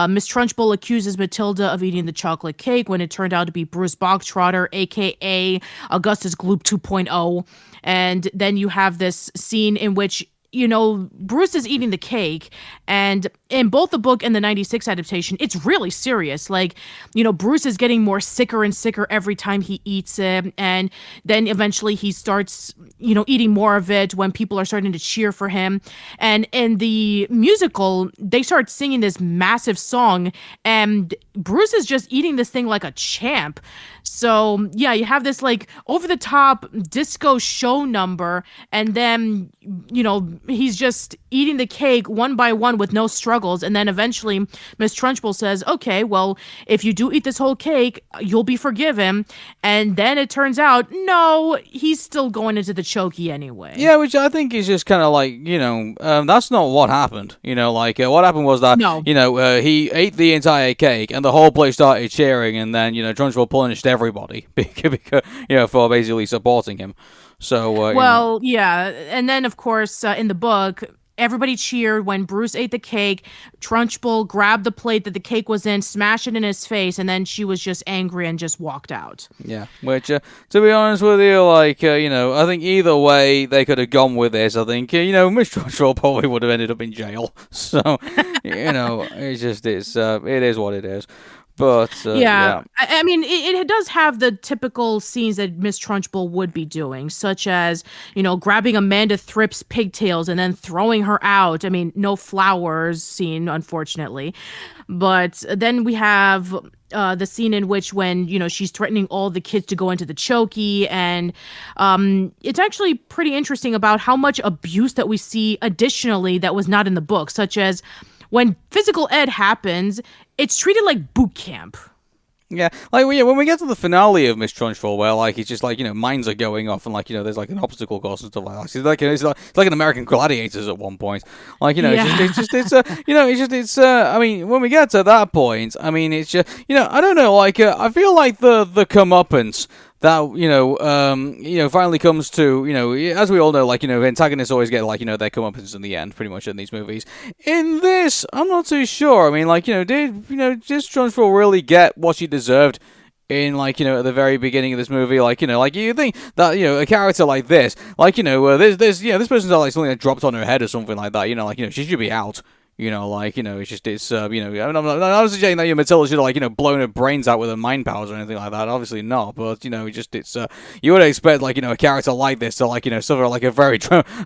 Miss Trunchbull accuses Matilda of eating the chocolate cake when it turned out to be Bruce Bogtrotter, a.k.a. Augustus Gloop 2.0. And then you have this scene in which Bruce is eating the cake, and in both the book and the 96 adaptation, it's really serious. Bruce is getting more sicker and sicker every time he eats it, and then eventually he starts, eating more of it when people are starting to cheer for him. And in the musical, they start singing this massive song, and Bruce is just eating this thing like a champ. So, yeah, you have this, over-the-top disco show number, and then, he's just eating the cake one by one with no struggles, and then eventually Miss Trunchbull says, okay, well, if you do eat this whole cake, you'll be forgiven. And then it turns out, no, he's still going into the chokey anyway. Yeah, which I think is just kind of that's not what happened. What happened was that, he ate the entire cake, and the whole place started cheering, and then, Trunchbull punished everybody because, for basically supporting him. So, yeah. And then, of course, in the book, everybody cheered when Bruce ate the cake. Trunchbull grabbed the plate that the cake was in, smashed it in his face, and then she was just angry and just walked out. Yeah, which, to be honest with you, I think either way they could have gone with this. I think, Miss Trunchbull probably would have ended up in jail. So, it is what it is. But, yeah. I mean, it does have the typical scenes that Miss Trunchbull would be doing, such as, grabbing Amanda Thripp's pigtails and then throwing her out. I mean, no flowers scene, unfortunately. But then we have the scene in which when, she's threatening all the kids to go into the chokey. And it's actually pretty interesting about how much abuse that we see additionally that was not in the book, such as when physical ed happens, it's treated like boot camp. Yeah, when we get to the finale of Miss Trunchbull, where it's just mines are going off and there's an obstacle course and stuff like that. It's like an American Gladiators at one point. I mean, when we get to that point, I mean, it's just I don't know. I feel like the comeuppance that finally comes to as we all know, antagonists always get their comeuppance in the end, pretty much in these movies. In this, I'm not too sure. I mean, did Trunchbull really get what she deserved in at the very beginning of this movie? You think that a character like this, this person's something that dropped on her head or something like that. She should be out. I'm not suggesting that Matilda should have, blown her brains out with her mind powers or anything like that. Obviously not, but, you would expect, a character like this to, suffer,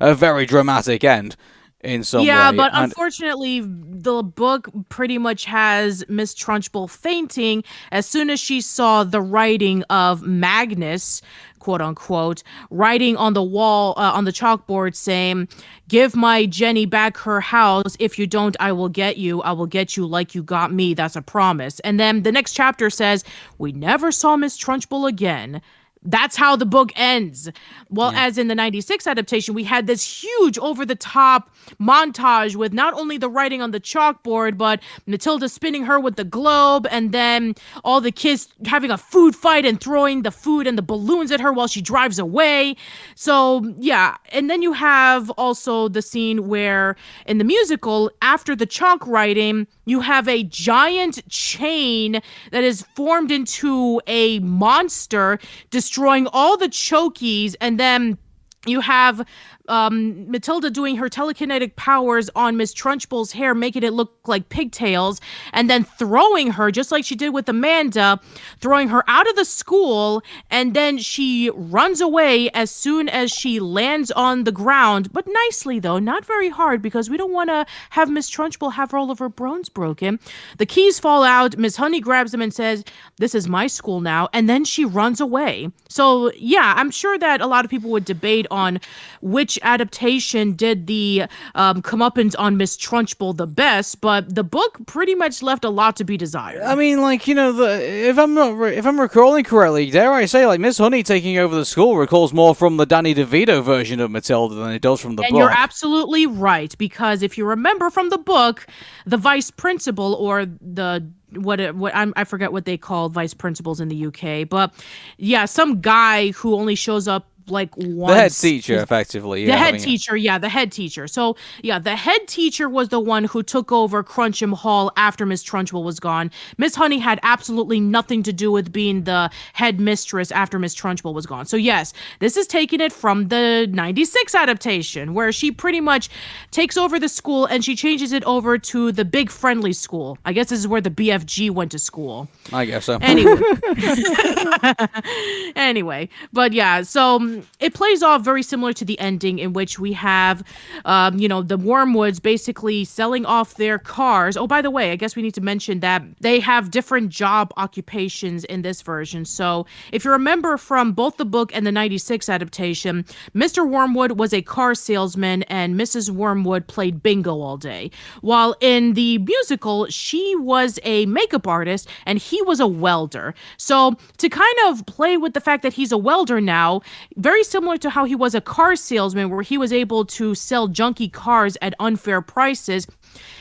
a very dramatic end in some way. Yeah, but unfortunately, the book pretty much has Miss Trunchbull fainting as soon as she saw the writing of Magnus, quote unquote, writing on the wall, on the chalkboard saying, "Give my Jenny back her house. If you don't, I will get you. I will get you like you got me. That's a promise." And then the next chapter says, "We never saw Miss Trunchbull again." That's how the book ends. Well, as in the 96 adaptation, we had this huge over-the-top montage with not only the writing on the chalkboard, but Matilda spinning her with the globe, and then all the kids having a food fight and throwing the food and the balloons at her while she drives away. So, yeah. And then you have also the scene where, in the musical, after the chalk writing, you have a giant chain that is formed into a monster, destroying all the chokies, and then You have Matilda doing her telekinetic powers on Miss Trunchbull's hair, making it look like pigtails, and then throwing her, just like she did with Amanda, throwing her out of the school, and then she runs away as soon as she lands on the ground, but nicely though, not very hard, because we don't want to have Miss Trunchbull have all of her bones broken. The keys fall out, Miss Honey grabs them and says, "This is my school now," and then she runs away. So yeah, I'm sure that a lot of people would debate on which adaptation did the comeuppance on Miss Trunchbull the best, but the book pretty much left a lot to be desired. I mean, like, if I'm recalling correctly, dare I say, like, Miss Honey taking over the school recalls more from the Danny DeVito version of Matilda than it does from the book. And you're absolutely right, because if you remember from the book, the vice principal, or the I forget what they call vice principals in the UK, but yeah, some guy who only shows up like once. The head teacher, effectively. The head teacher. So, yeah, the head teacher was the one who took over Crunchem Hall after Miss Trunchbull was gone. Miss Honey had absolutely nothing to do with being the headmistress after Miss Trunchbull was gone. So, yes, this is taking it from the 96 adaptation, where she pretty much takes over the school and she changes it over to the big friendly school. I guess this is where the BFG went to school. I guess so. Anyway, but yeah, so it plays off very similar to the ending, in which we have, the Wormwoods basically selling off their cars. Oh, by the way, I guess we need to mention that they have different job occupations in this version. So if you remember from both the book and the 96 adaptation, Mr. Wormwood was a car salesman and Mrs. Wormwood played bingo all day. While in the musical, she was a makeup artist and he was a welder. So to kind of play with the fact that he's a welder now, very similar to how he was a car salesman, where he was able to sell junky cars at unfair prices,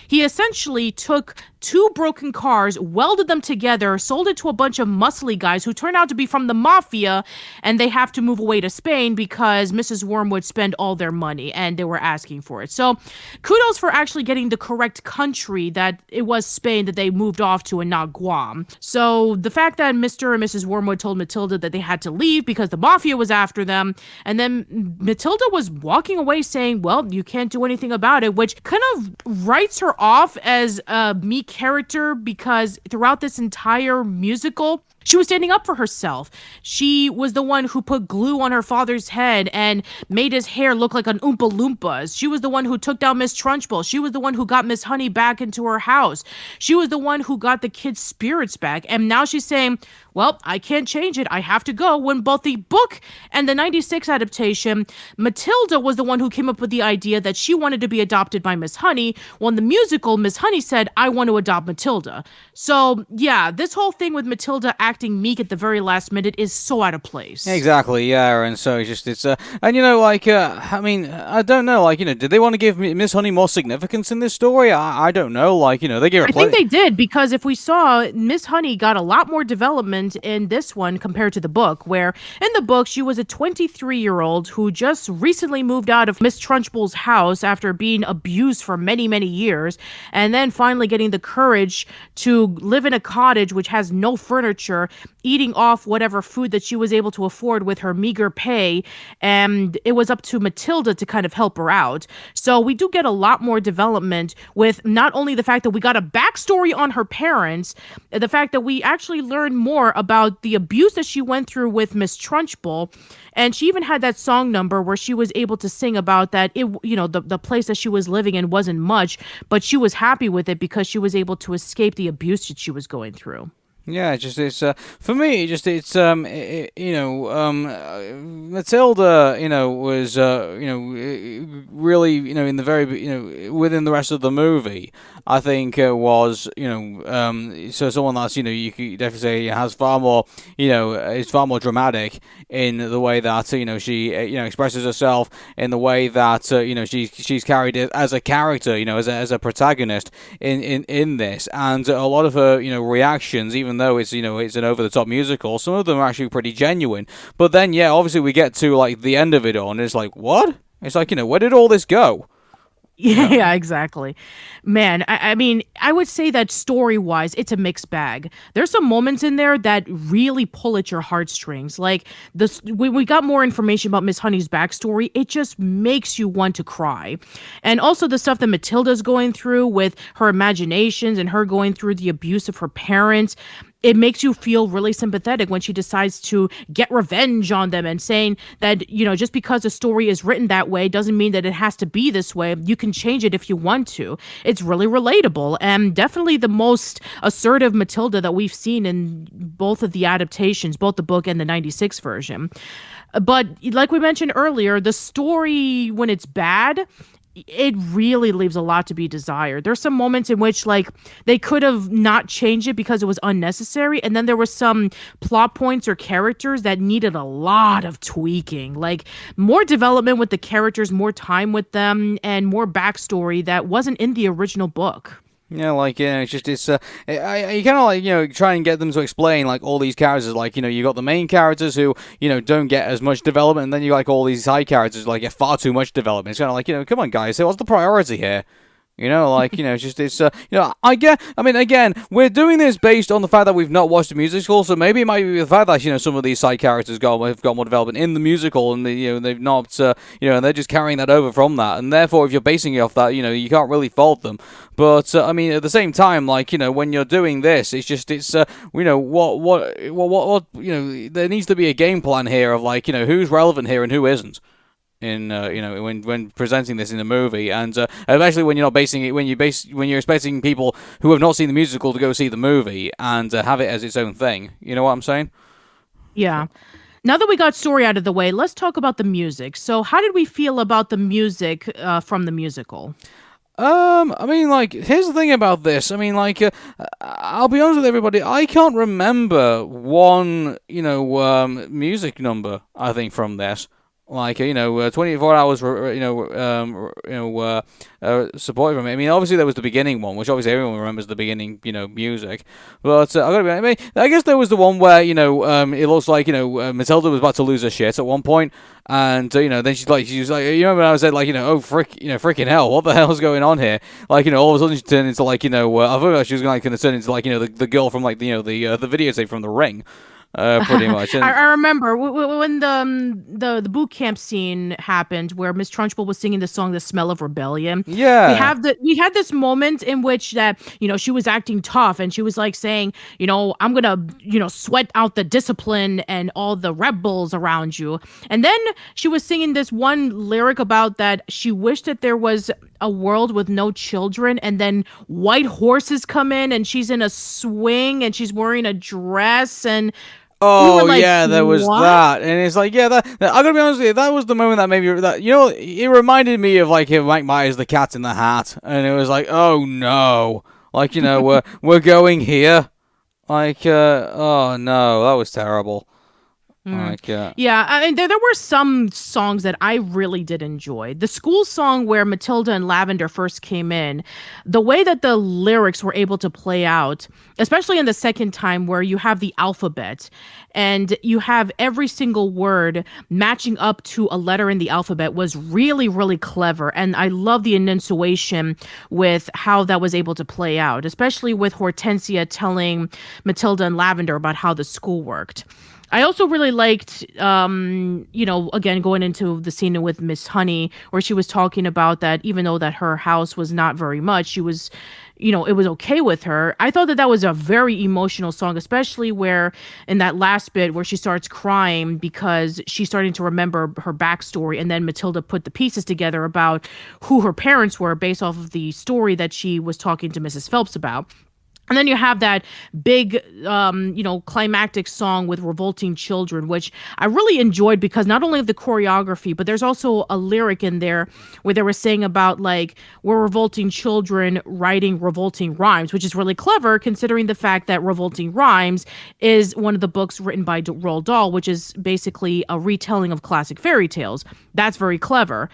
he essentially took two broken cars, welded them together, sold it to a bunch of muscly guys who turned out to be from the mafia, and they have to move away to Spain because Mrs. Wormwood spent all their money and they were asking for it. So kudos for actually getting the correct country, that it was Spain that they moved off to and not Guam. So the fact that Mr. and Mrs. Wormwood told Matilda that they had to leave because the mafia was after them, and then Matilda was walking away saying, well, you can't do anything about it, which kind of writes her off as a meek character, because throughout this entire musical, she was standing up for herself. She was the one who put glue on her father's head and made his hair look like an Oompa Loompas. She was the one who took down Miss Trunchbull. She was the one who got Miss Honey back into her house. She was the one who got the kids' spirits back. And now she's saying, well, I can't change it. I have to go. When both the book and the 96 adaptation, Matilda was the one who came up with the idea that she wanted to be adopted by Miss Honey. Well, in the musical, Miss Honey said, I want to adopt Matilda. So, yeah, this whole thing with Matilda acting meek at the very last minute is so out of place. Exactly, yeah, and so it's and I mean, I don't know, did they want to give Miss Honey more significance in this story? I don't know, they gave her I think they did, because if we saw, Miss Honey got a lot more development in this one compared to the book, where in the book she was a 23-year-old who just recently moved out of Miss Trunchbull's house after being abused for many, many years, and then finally getting the courage to live in a cottage which has no furniture, eating off whatever food that she was able to afford with her meager pay, and it was up to Matilda to kind of help her out. So we do get a lot more development with not only the fact that we got a backstory on her parents, the fact that we actually learn more about the abuse that she went through with Miss Trunchbull, and she even had that song number where she was able to sing about that the place that she was living in wasn't much, but she was happy with it because she was able to escape the abuse that she was going through. Yeah, for me, Matilda, was, really, in the very, within the rest of the movie, I think was, so someone that's, you could definitely say has far more, is far more dramatic in the way that, she, expresses herself, in the way that, she's carried it as a character, as a protagonist in this, and a lot of her, reactions, even though it's it's an over-the-top musical, some of them are actually pretty genuine. But then, yeah, obviously we get to the end of it all, and it's like, what? It's like, where did all this go? Yeah, exactly. Man, I mean, I would say that story-wise, it's a mixed bag. There's some moments in there that really pull at your heartstrings. Like this, when we got more information about Miss Honey's backstory, it just makes you want to cry. And also the stuff that Matilda's going through with her imaginations and her going through the abuse of her parents. It makes you feel really sympathetic when she decides to get revenge on them and saying that, just because a story is written that way doesn't mean that it has to be this way. You can change it if you want to. It's really relatable and definitely the most assertive Matilda that we've seen in both of the adaptations, both the book and the 96 version. But like we mentioned earlier, the story, when it's bad, it really leaves a lot to be desired. There's some moments in which like they could have not changed it because it was unnecessary, and then there were some plot points or characters that needed a lot of tweaking, like more development with the characters, more time with them, and more backstory that wasn't in the original book. Yeah, you kind of like, try and get them to explain like all these characters, like, you got the main characters who, don't get as much development, and then you like all these side characters like get far too much development. It's kind of like, come on guys, what's the priority here? Again, we're doing this based on the fact that we've not watched the musical, so maybe it might be the fact that, some of these side characters have got more development in the musical, and they've not, and they're just carrying that over from that, and therefore, if you're basing it off that, you can't really fault them. But, at the same time, like, when you're doing this, there needs to be a game plan here of, like, who's relevant here and who isn't. When presenting this in a movie, and especially when you're not basing it, when you're expecting people who have not seen the musical to go see the movie and have it as its own thing. You know what I'm saying? Yeah. Now that we got story out of the way, let's talk about the music. So, how did we feel about the music from the musical? Here's the thing about this. I'll be honest with everybody. I can't remember one, music number, I think, from this. 24 hours, support from it. I mean, obviously there was the beginning one, which obviously everyone remembers the beginning, music. But I guess there was the one where, it looks like, Matilda was about to lose her shit at one point, and then she was like, you remember I said like, freaking hell, what the hell's going on here? Like, all of a sudden she turned into like, I thought she was going to turn into like, the girl from like, the videotape from The Ring. Pretty much. And I remember when the boot camp scene happened, where Miss Trunchbull was singing the song "The Smell of Rebellion." Yeah, we had this moment in which that she was acting tough, and she was like saying, I'm gonna sweat out the discipline and all the rebels around you. And then she was singing this one lyric about that she wished that there was a world with no children, and then white horses come in, and she's in a swing, and she's wearing a dress, and oh, like, yeah, there was what? that. And it's like, that I gotta be honest with you, that was the moment that made me, it reminded me of, like, Mike Myers, The Cat in the Hat. And it was like, oh, no. Like, we're going here. Like, oh, no, that was terrible. Yeah, I mean, there were some songs that I really did enjoy. The school song where Matilda and Lavender first came in, the way that the lyrics were able to play out, especially in the second time where you have the alphabet and you have every single word matching up to a letter in the alphabet, was really, really clever. And I love the enunciation with how that was able to play out, especially with Hortensia telling Matilda and Lavender about how the school worked. I also really liked, again, going into the scene with Miss Honey, where she was talking about that even though that her house was not very much, she was, it was okay with her. I thought that was a very emotional song, especially where in that last bit where she starts crying because she's starting to remember her backstory. And then Matilda put the pieces together about who her parents were based off of the story that she was talking to Mrs. Phelps about. And then you have that big, climactic song with Revolting Children, which I really enjoyed because not only of the choreography, but there's also a lyric in there where they were saying about, like, we're revolting children writing revolting rhymes, which is really clever considering the fact that Revolting Rhymes is one of the books written by Roald Dahl, which is basically a retelling of classic fairy tales. That's very clever.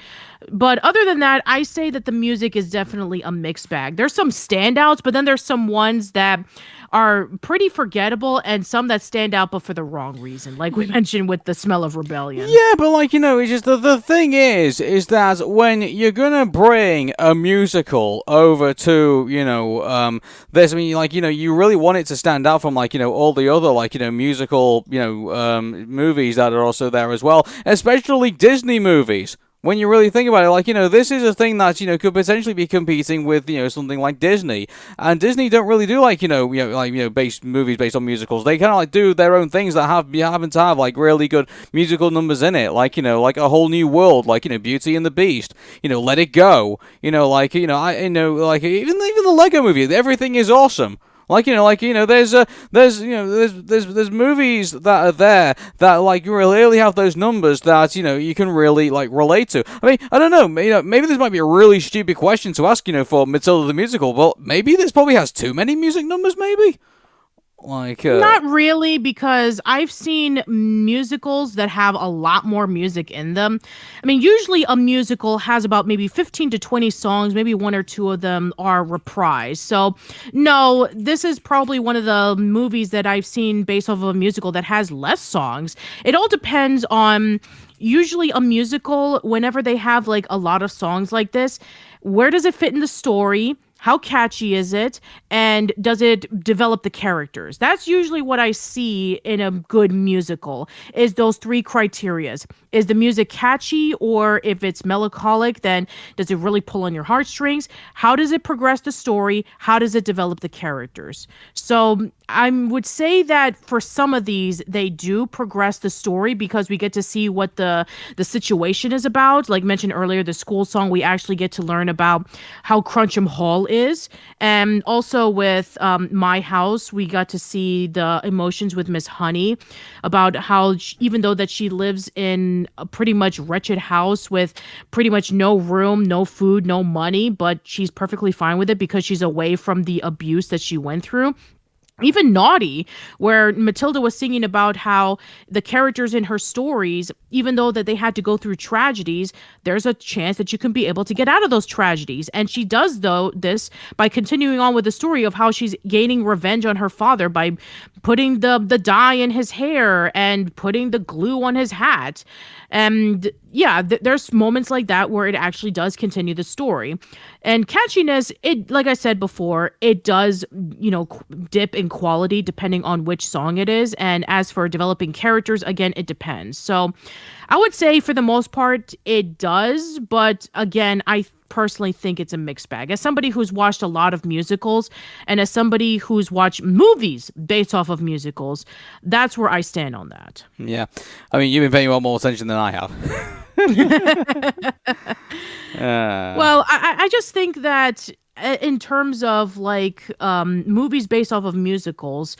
But other than that, I say that the music is definitely a mixed bag. There's some standouts, but then there's some ones ones that are pretty forgettable and some that stand out but for the wrong reason, like we mentioned with The Smell of Rebellion. Yeah, but like, it's just the thing is that when you're gonna bring a musical over to, this, I mean, like, you really want it to stand out from, like, all the other, like, musical, movies that are also there as well, especially Disney movies. When you really think about it, like, this is a thing that, could potentially be competing with, something like Disney. And Disney don't really do, like, movies based on musicals. They kind of, like, do their own things that happen to have, like, really good musical numbers in it. Like, like A Whole New World, like, Beauty and the Beast, Let It Go, even the Lego movie, everything is awesome. There's movies that are there that, like, you really have those numbers that, you can really, like, relate to. I mean, I don't know, maybe this might be a really stupid question to ask, for Matilda the Musical, but maybe this probably has too many music numbers, maybe? Not really, because I've seen musicals that have a lot more music in them. I mean, usually a musical has about maybe 15 to 20 songs, maybe one or two of them are reprised. So, no, this is probably one of the movies that I've seen based off of a musical that has less songs. It all depends on, usually a musical, whenever they have like a lot of songs like this, where does it fit in the story? How catchy is it? And does it develop the characters? That's usually what I see in a good musical, is those three criterias. Is the music catchy? Or if it's melancholic, then does it really pull on your heartstrings? How does it progress the story? How does it develop the characters? So I would say that for some of these, they do progress the story because we get to see what the situation is about. Like mentioned earlier, the school song, we actually get to learn about how Crunchem Hall is. And also with My House, we got to see the emotions with Miss Honey about how even though that she lives in a pretty much wretched house with pretty much no room, no food, no money, but she's perfectly fine with it because she's away from the abuse that she went through. Even Naughty, where Matilda was singing about how the characters in her stories, even though that they had to go through tragedies, there's a chance that you can be able to get out of those tragedies. And she does, though, this by continuing on with the story of how she's gaining revenge on her father by putting the dye in his hair and putting the glue on his hat. And yeah, there's moments like that where it actually does continue the story. And catchiness, it, like I said before, it does, dip in quality depending on which song it is. And as for developing characters, again, it depends. So I would say for the most part, it does. But again, I personally think it's a mixed bag. As somebody who's watched a lot of musicals and as somebody who's watched movies based off of musicals, that's where I stand on that. Yeah. I mean, you've been paying a lot more attention than I have. Well, I just think that in terms of like movies based off of musicals,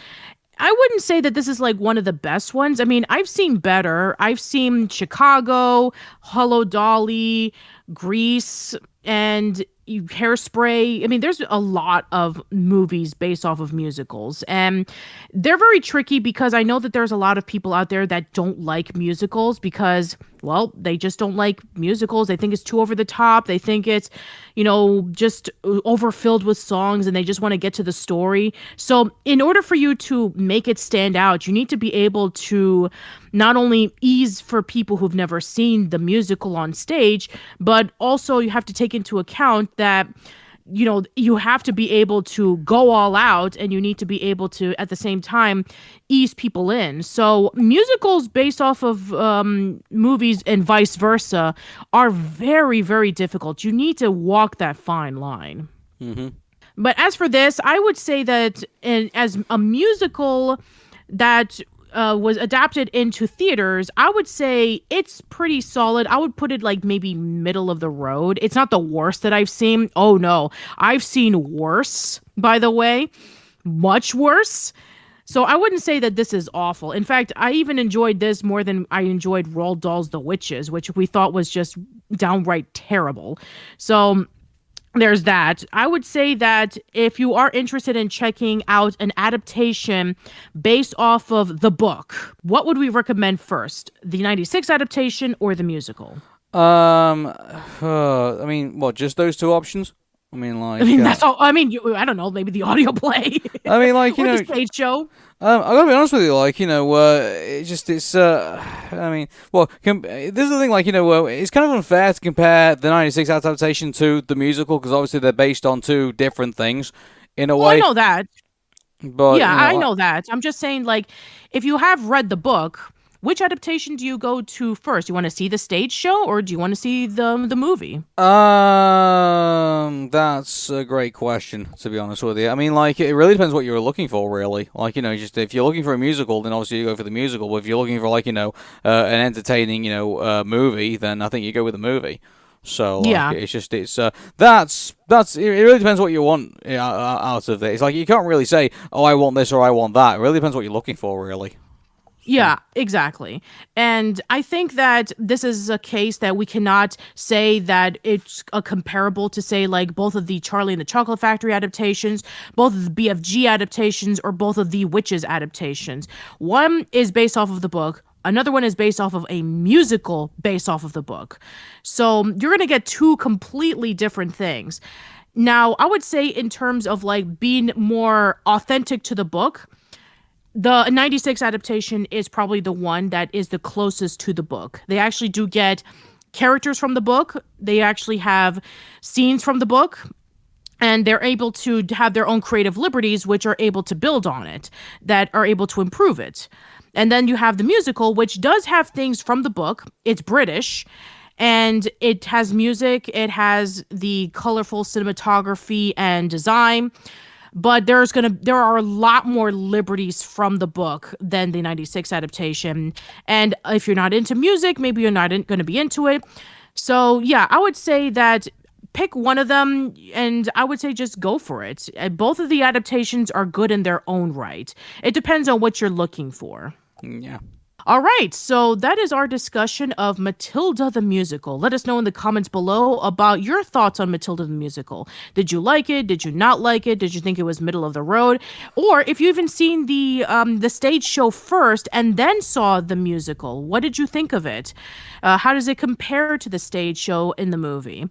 I wouldn't say that this is like one of the best ones. I mean, I've seen better. I've seen Chicago, Hello Dolly, Grease, and Hairspray. I mean, there's a lot of movies based off of musicals, and they're very tricky because I know that there's a lot of people out there that don't like musicals because, well, they just don't like musicals. They think it's too over the top. They think it's, just overfilled with songs and they just want to get to the story. So in order for you to make it stand out, you need to be able to not only ease for people who've never seen the musical on stage, but also you have to take into account that you have to be able to go all out and you need to be able to, at the same time, ease people in. So musicals based off of movies and vice versa are very, very difficult. You need to walk that fine line. Mm-hmm. But as for this, I would say that as a musical that was adapted into theaters, I would say it's pretty solid. I would put it like maybe middle of the road. It's not the worst that I've seen. Oh no, I've seen worse, by the way, much worse. So I wouldn't say that this is awful. In fact, I even enjoyed this more than I enjoyed Roald Dahl's The Witches, which we thought was just downright terrible. So there's that. I would say that if you are interested in checking out an adaptation based off of the book, what would we recommend first? The 96 adaptation or the musical? I mean, what, just those two options? I mean, like, I mean, that's all. I mean, I don't know. Maybe the audio play. I mean, like, or the stage show. I gotta be honest with you, like, I mean, well, this is the thing, like, it's kind of unfair to compare the '96 adaptation to the musical because obviously they're based on two different things in a way. I know that. But yeah, I know that. I'm just saying, like, if you have read the book, which adaptation do you go to first? You want to see the stage show or do you want to see the movie? That's a great question, to be honest with you. I mean, like, it really depends what you're looking for, really. Like, just if you're looking for a musical, then obviously you go for the musical. But if you're looking for, like, an entertaining, movie, then I think you go with the movie. So, like, Yeah. It really depends what you want out of it. It's like, you can't really say, oh, I want this or I want that. It really depends what you're looking for, really. Yeah, exactly. And I think that this is a case that we cannot say that it's a comparable to, say, like both of the Charlie and the Chocolate Factory adaptations, both of the BFG adaptations, or both of the Witches adaptations. One is based off of the book. Another one is based off of a musical based off of the book. So you're going to get two completely different things. Now, I would say in terms of like being more authentic to the book, the '96 adaptation is probably the one that is the closest to the book. They actually do get characters from the book. They actually have scenes from the book. And they're able to have their own creative liberties, which are able to build on it, that are able to improve it. And then you have the musical, which does have things from the book. It's British. And it has music. It has the colorful cinematography and design. But there are a lot more liberties from the book than the '96 adaptation. And if you're not into music, maybe you're not going to be into it. So yeah, I would say that pick one of them, and I would say just go for it. Both of the adaptations are good in their own right. It depends on what you're looking for. Yeah. All right, so that is our discussion of Matilda the Musical. Let us know in the comments below about your thoughts on Matilda the Musical. Did you like it? Did you not like it? Did you think it was middle of the road? Or if you even seen the stage show first and then saw the musical, what did you think of it? How does it compare to the stage show in the movie?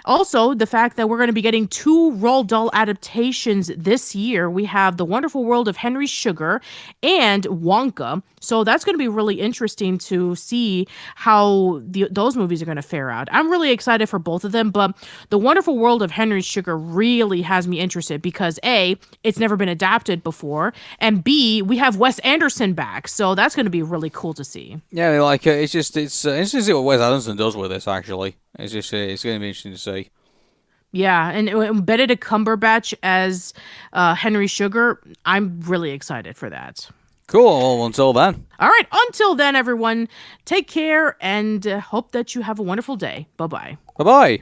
Also, the fact that we're going to be getting two Roald Dahl adaptations this year. We have The Wonderful World of Henry Sugar and Wonka. So that's going to be really interesting to see how those movies are going to fare out. I'm really excited for both of them, but The Wonderful World of Henry Sugar really has me interested because A, it's never been adapted before, and B, we have Wes Anderson back. So that's going to be really cool to see. Yeah, like, it's interesting to see what Wes Anderson does with this, actually. It's going to be interesting to see. Yeah, and Benedict Cumberbatch as Henry Sugar, I'm really excited for that. Cool. Well, until then. All right. Until then, everyone, take care and hope that you have a wonderful day. Bye-bye. Bye-bye.